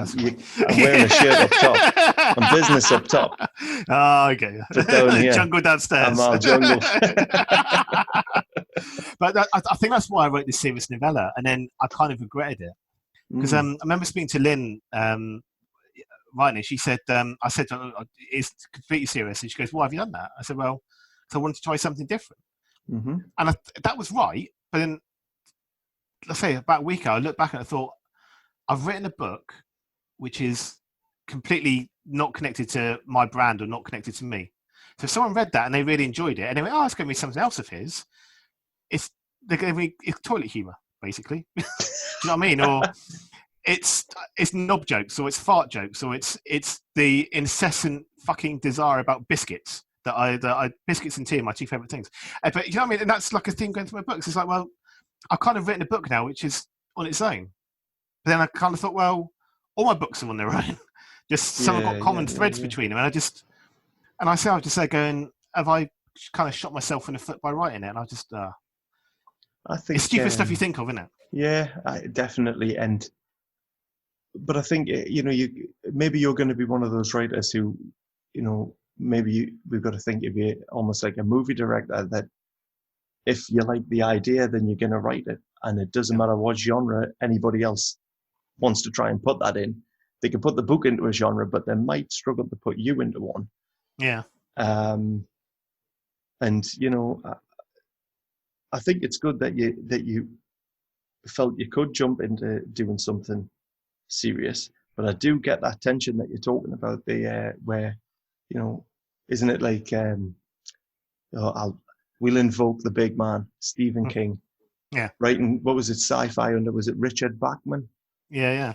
wearing a shirt up top. I'm business up top. Oh, okay. But down here, jungle downstairs. I'm all jungle. But I think that's why I wrote this serious novella, and then I kind of regretted it. Because I remember speaking to Lynn writing it. She said, I said, it's completely serious. And she goes, why have you done that? I said, well, because I wanted to try something different. And that was right. But then, let's say about a week ago, I looked back and I thought, I've written a book which is completely not connected to my brand or not connected to me. So if someone read that and they really enjoyed it and they went, oh, it's going to be something else of his, it's toilet humor, basically. Do you know what I mean? Or it's knob jokes, or it's fart jokes, or it's the incessant fucking desire about biscuits that biscuits and tea are my two favorite things. But you know what I mean? And that's like a theme going through my books. It's like, well, I've kind of written a book now which is on its own. But then I kind of thought, well, all my books are on their own. Just some have got common threads between them. And I just there going, have I kind of shot myself in the foot by writing it? And I just I think It's stupid stuff you think of, isn't it? Yeah, definitely. But I think maybe you're going to be one of those writers who, maybe we've got to think of you almost like a movie director, that if you like the idea, then you're going to write it, and it doesn't matter what genre anybody else wants to try and put that in. They can put the book into a genre, but they might struggle to put you into one. Yeah. And I think it's good that you felt you could jump into doing something serious, but I do get that tension that you're talking about. Where, isn't it like we'll invoke the big man, Stephen King, writing, what was it, sci-fi under, was it Richard Bachman? Yeah.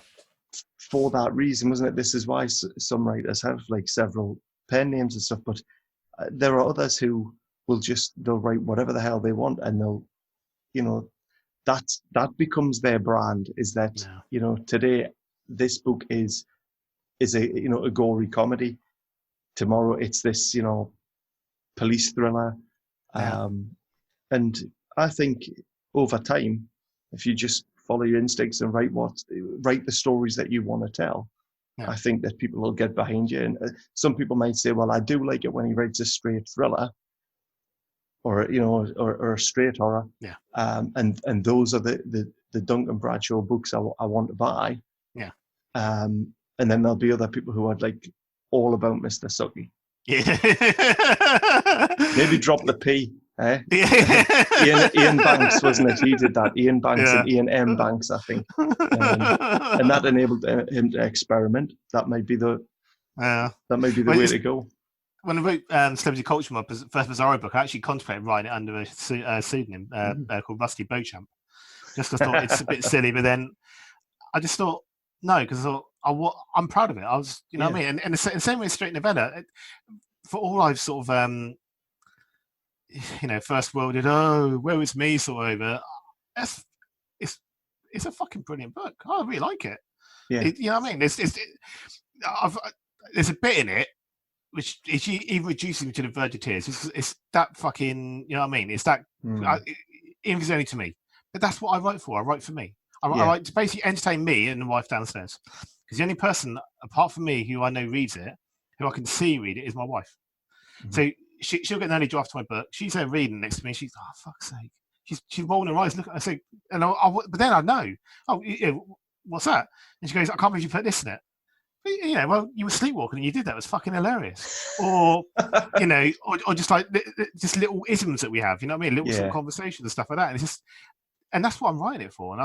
For that reason, wasn't it? This is why some writers have like several pen names and stuff, but there are others who they'll write whatever the hell they want, and they'll, that becomes their brand. Is that today this book is a gory comedy. Tomorrow it's this police thriller, and I think over time, if you just follow your instincts and write the stories that you want to tell, I think that people will get behind you. And some people might say, well, I do like it when he writes a straight thriller, or a straight horror. And those are the Duncan Bradshaw books I want to buy. And then there'll be other people who are like all about Mr. Sucky. Maybe drop the P. Ian Banks, wasn't it? He did that. Ian Banks and Ian M. Banks, I think. And that enabled him to experiment. That might be the way to go. When I wrote Celebrity Culture, my first Bizarro book, I actually contemplated writing it under a pseudonym called Rusty Beauchamp, just because I thought it's a bit silly. But then I just thought, no, because I thought, I'm proud of it. I was, what I mean? And the same way straight novella, for all I've sort of, first worlded, where is me sort of over, it's a fucking brilliant book. I really like it. You know what I mean? There's a bit in it which is even reducing to the verge of tears. It's that fucking, you know what I mean? It's that, even if it's only to me. But that's what I write for. I write for me. I like to basically entertain me and the wife downstairs. Because the only person, apart from me, who I know reads it, who I can see read it, is my wife. So she'll get an early draft of my book. She's there reading next to me. She's, oh, fuck's sake. She's rolling her eyes. Look at her. Say, and but then I know. What's that? And she goes, I can't believe you put this in it. But, well, you were sleepwalking and you did that. It was fucking hilarious. Or, or just like just little isms that we have. You know what I mean? Little sort of conversations and stuff like that. And it's just, and that's what I'm writing it for.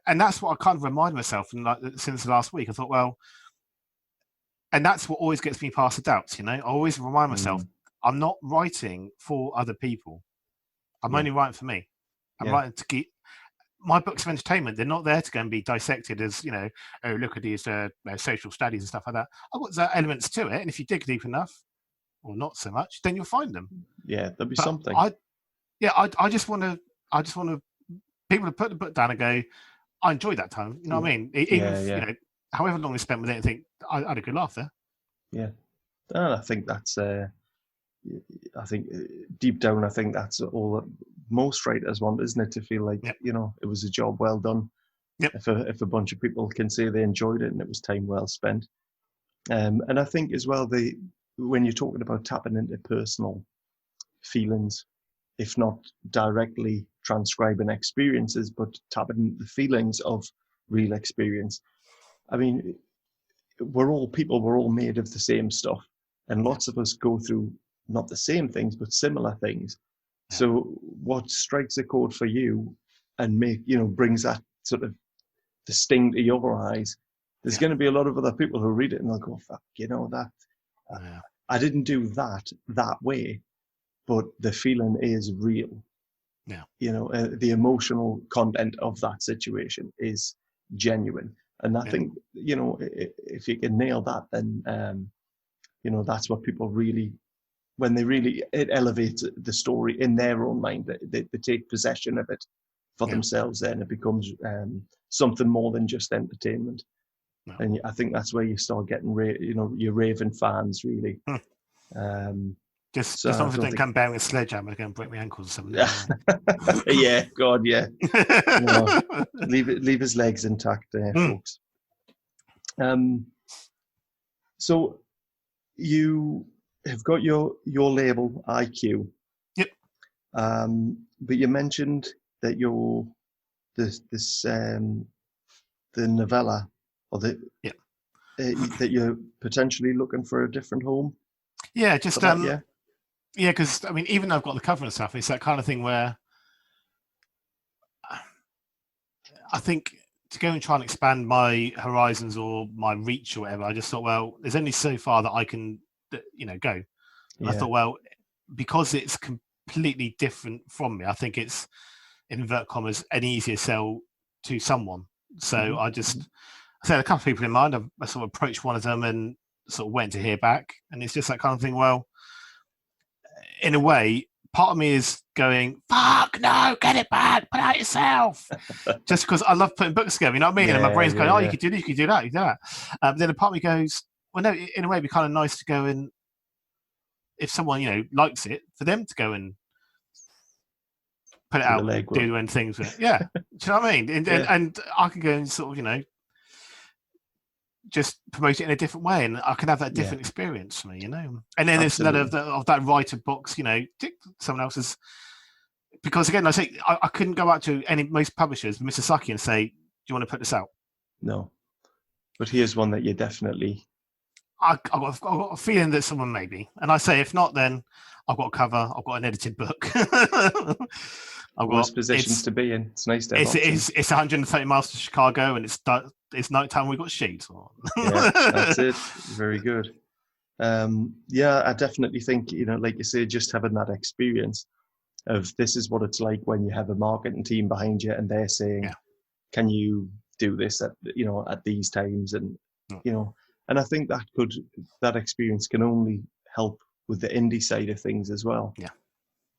And that's what I kind of remind myself. And like since last week, I thought, well, and that's what always gets me past the doubts. I always remind myself, I'm not writing for other people. I'm only writing for me. I'm writing to keep my books of entertainment. They're not there to go and be dissected as, oh, look at these social studies and stuff like that. I've got elements to it. And if you dig deep enough, or not so much, then you'll find them. Yeah, there'll be something. I just want to people to put the book down and go, I enjoyed that time. You know what I mean? Even however long they spent with it, and think I had a good laugh there. Yeah, and I think that's. I think deep down, I think that's all that most writers want, isn't it? To feel like it was a job well done. If a bunch of people can say they enjoyed it and it was time well spent, and I think as well, when you're talking about tapping into personal feelings, if not directly transcribing experiences, but tapping into the feelings of real experience. I mean, we're all people, we're all made of the same stuff, and lots of us go through not the same things, but similar things. So what strikes a chord for you and brings that sort of the sting to your eyes, there's going to be a lot of other people who read it and they'll go, fuck, that I didn't do that way, but the feeling is real. The emotional content of that situation is genuine. And I think, if you can nail that, then, that's what people really, when it elevates the story in their own mind, they take possession of it for themselves, then it becomes something more than just entertainment. And I think that's where you start getting, your raving fans, really. Just So as long I as I don't don't come bearing a sledgehammer to go and break my ankles or something. yeah, God, yeah. No, leave his legs intact there, folks. So you have got your label IQ. Yep. But you mentioned that the novella, or that you're potentially looking for a different home. Yeah, just yeah, because I mean, even though I've got the cover and stuff, it's that kind of thing where I think to go and try and expand my horizons or my reach or whatever, I just thought, well, there's only so far that I can, go. And I thought, well, because it's completely different from me, I think it's, in inverted commas, an easier sell to someone. So I had a couple of people in mind. I sort of approached one of them and sort of went to hear back. And it's just that kind of thing. Well, in a way, part of me is going, fuck, no, get it back, put it out yourself. Just because I love putting books together, you know what I mean? And my brain's going, you could do this, you could do that, you could do that. But then a part of me goes, well, no, in a way, it'd be kind of nice to go and, if someone, likes it, for them to go and put it out and do and things with it. Yeah. Do you know what I mean? And I can go and sort of, just promote it in a different way, and I can have that different experience for me, And then there's another of that writer box, someone else's. Because again, I say I couldn't go out to most publishers, Mr. Saki, and say, "Do you want to put this out?" No, but here's one that you definitely. I've got a feeling that someone maybe, and I say if not, then I've got a cover. I've got an edited book. Worst positions to be in. It's nice to have it's 130 miles to Chicago, and it's nighttime. We've got sheets on. Yeah, that's it. Very good. I definitely think, like you say, just having that experience of this is what it's like when you have a marketing team behind you and they're saying, can you do this at these times? And, and I think that experience can only help with the indie side of things as well. Yeah.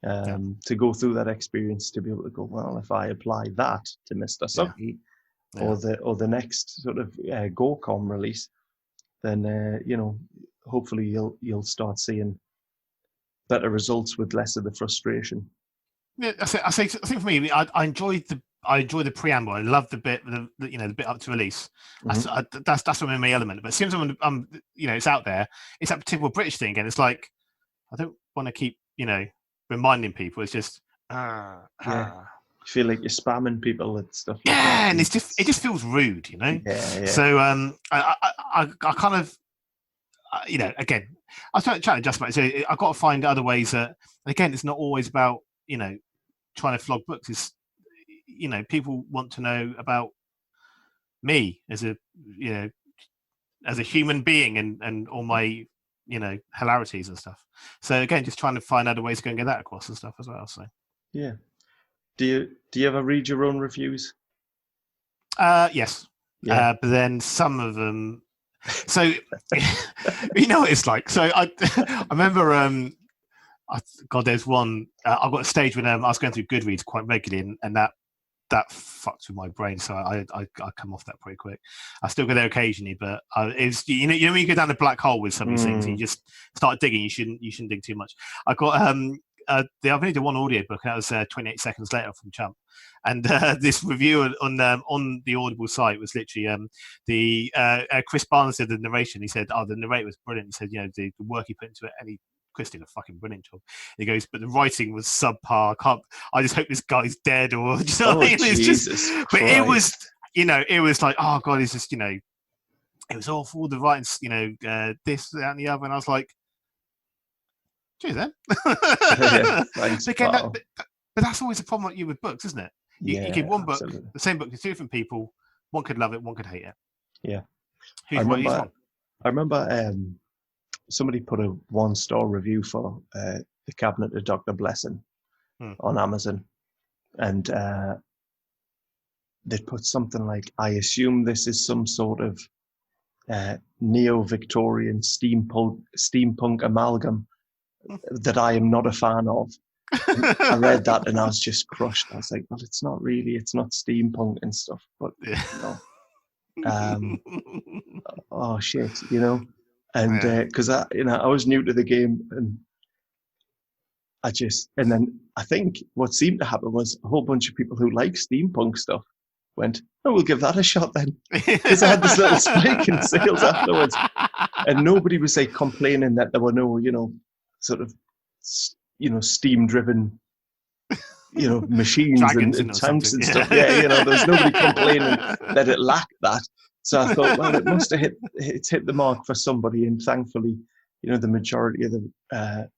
To go through that experience, to be able to go, well, if I apply that to Mr. Suggy or the next sort of GoreCom release, then hopefully you'll start seeing better results with less of the frustration. Yeah, I think for me, I enjoy the preamble. I love the bit, the bit up to release. That's my element. But as soon as I'm it's out there, it's that particular British thing again. It's like I don't want to keep reminding people. It's just you feel like you're spamming people and stuff like that. And it just feels rude, So I kind of again, I was trying to adjust about it. So I've got to find other ways that, again, it's not always about trying to flog books. It's people want to know about me as a human being and all my hilarities and stuff. So again, just trying to find other ways to go and get that across and stuff as well. So do you ever read your own reviews? Yes. But then some of them, so what it's like. So I remember there's one I got a stage when I was going through Goodreads quite regularly, and that fucked with my brain, so I come off that pretty quick. I still go there occasionally, but it's when you go down the black hole with some of these things, you just start digging. You shouldn't dig too much. I got I've only done one audio book, and that was 28 Seconds Later from Chump, and this review on the Audible site was literally the Chris Barnes did the narration. He said, "Oh, the narrator was brilliant." He said, the work he put into it, and Chris did a fucking brilliant job. He goes, but the writing was subpar. I just hope this guy's dead, or you know what I mean? It's Jesus just, but it was, it was like, oh god, it's just, it was awful. The writing's, this, that, and the other, and I was like, cheers, then. Thanks, but that's always a problem with books, isn't it? You give one book, absolutely. the same book to two different people. One could love it, one could hate it. Yeah, I remember. Somebody put a 1-star review for The Cabinet of Dr. Blessing on Amazon, and they put something like, "I assume this is some sort of neo-Victorian steampunk amalgam that I am not a fan of." I read that and I was just crushed. I was like, well, it's not steampunk and stuff, but oh shit, and because I was new to the game, and and then I think what seemed to happen was a whole bunch of people who like steampunk stuff went, oh, we'll give that a shot then. Because I had this little spike in sales afterwards. And nobody was like complaining that there were no, sort of, steam-driven, machines Dragons and tanks something. and stuff. Yeah, there was nobody complaining that it lacked that. So I thought, well, it must have hit the mark for somebody. And thankfully, the majority of the,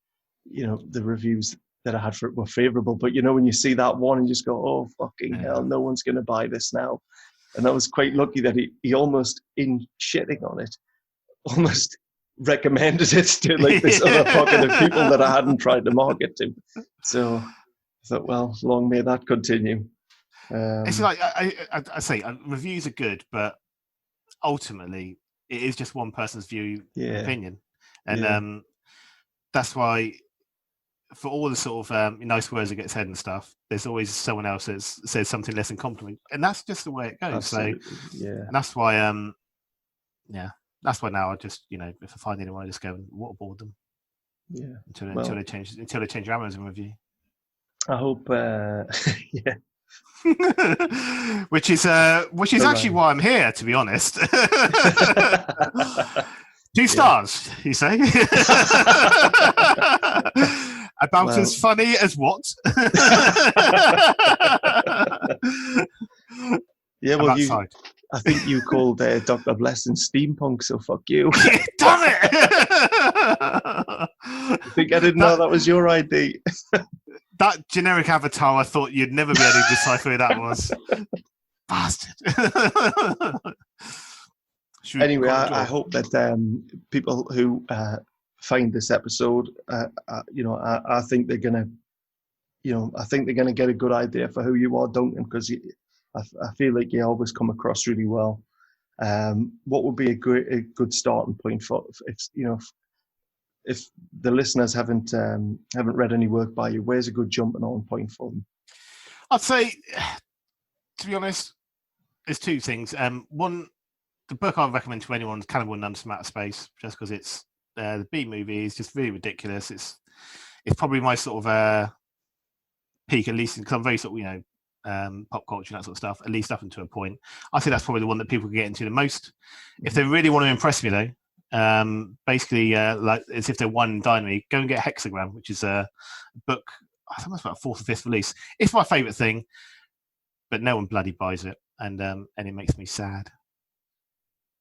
the reviews that I had for it were favorable. But, when you see that one and you just go, oh, fucking hell, no one's going to buy this now. And I was quite lucky that he almost, in shitting on it, almost recommended it to like this other pocket of people that I hadn't tried to market to. So I thought, well, long may that continue. It's like I say, reviews are good, but ultimately it is just one person's view and opinion, and that's why for all the sort of nice words that get said and stuff, there's always someone else that says something less than compliment, and that's just the way it goes. Absolutely. So and that's why that's why now I just if I find anyone, I just go and waterboard them until they change your Amazon review. I hope which is actually why I'm here, to be honest. 2 stars, you say? About as funny as what? Yeah, well, I think you called Dr. Blessing steampunk, so fuck you. Damn it! I think I didn't know that was your ID. That generic avatar, I thought you'd never be able to decipher who that was. Bastard. Anyway, I hope that people who find this episode, I think they're gonna, get a good idea for who you are, Duncan, because I feel like you always come across really well. What would be a good starting point for if the listeners haven't read any work by you? Where's a good jumping on point for them? I'd say, to be honest, there's 2 things. One, the book I'd recommend to anyone is Cannibal and Nuns from Outer Space, just because it's the B movie is just really ridiculous. It's probably my sort of peak, at least because I'm very sort of pop culture and that sort of stuff, at least up until a point. I think that's probably the one that people can get into the most. If they really want to impress me, though, basically, like as if they're one and dine me, go and get Hexagram, which is a book. I think it's about 4th or 5th release. It's my favourite thing, but no one bloody buys it, and it makes me sad.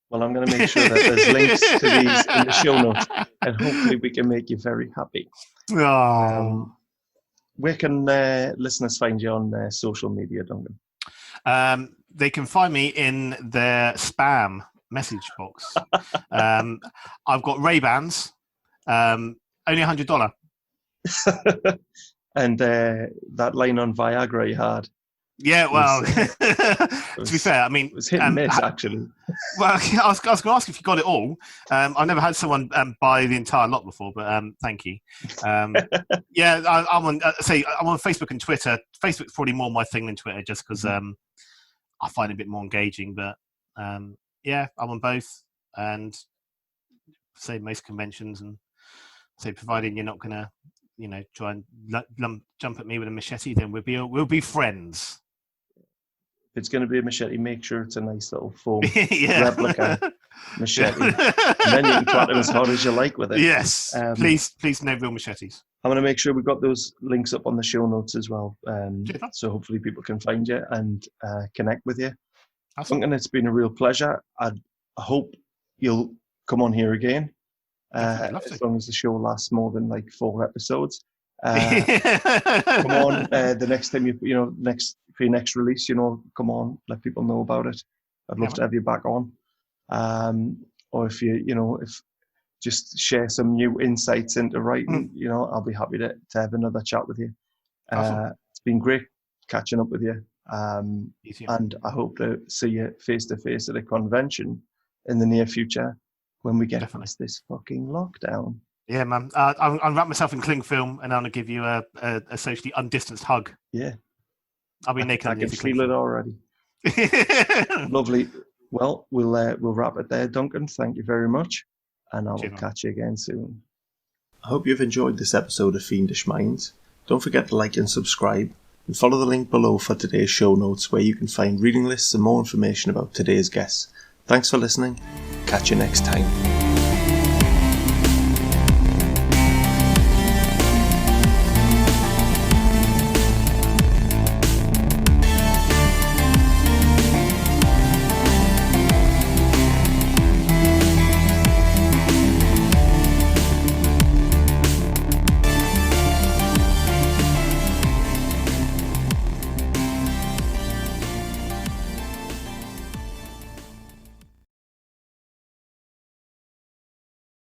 Well, I'm going to make sure that there's links to these in the show notes, and hopefully we can make you very happy. Where can listeners find you on social media, Duncan? They can find me in their spam message box. I've got Ray-Bans, only $100. And that line on Viagra you had. Yeah, well, to be fair, I mean, it was hit and miss, actually. Well, I was going to ask if you got it all. I've never had someone buy the entire lot before, but thank you. Yeah, I'm on Facebook and Twitter. Facebook's probably more my thing than Twitter, just because I find it a bit more engaging. But yeah, I'm on both, and say most conventions, and say providing you're not going to, try and jump at me with a machete, then we'll be friends. If it's going to be a machete, make sure it's a nice little foam replica machete. And then you can twat it as hard as you like with it. Yes. Please, no real machetes. I'm going to make sure we've got those links up on the show notes as well. So hopefully people can find you and connect with you. Awesome. Duncan, it's been a real pleasure. I hope you'll come on here again. As long as the show lasts more than like 4 episodes. Come on, the next time for your next release, come on, let people know about it. I'd love to have you back on. Or if if just share some new insights into writing, I'll be happy to have another chat with you. Awesome. It's been great catching up with you. And I hope to see you face to face at a convention in the near future when we get past this fucking lockdown. Yeah, man. I'll wrap myself in cling film and I'm going to give you a socially undistanced hug. Yeah. I'll be naked. I can feel it already. Lovely. Well, we'll wrap it there, Duncan. Thank you very much. And I'll catch you again soon. I hope you've enjoyed this episode of Fiendish Minds. Don't forget to like and subscribe, and follow the link below for today's show notes where you can find reading lists and more information about today's guests. Thanks for listening. Catch you next time.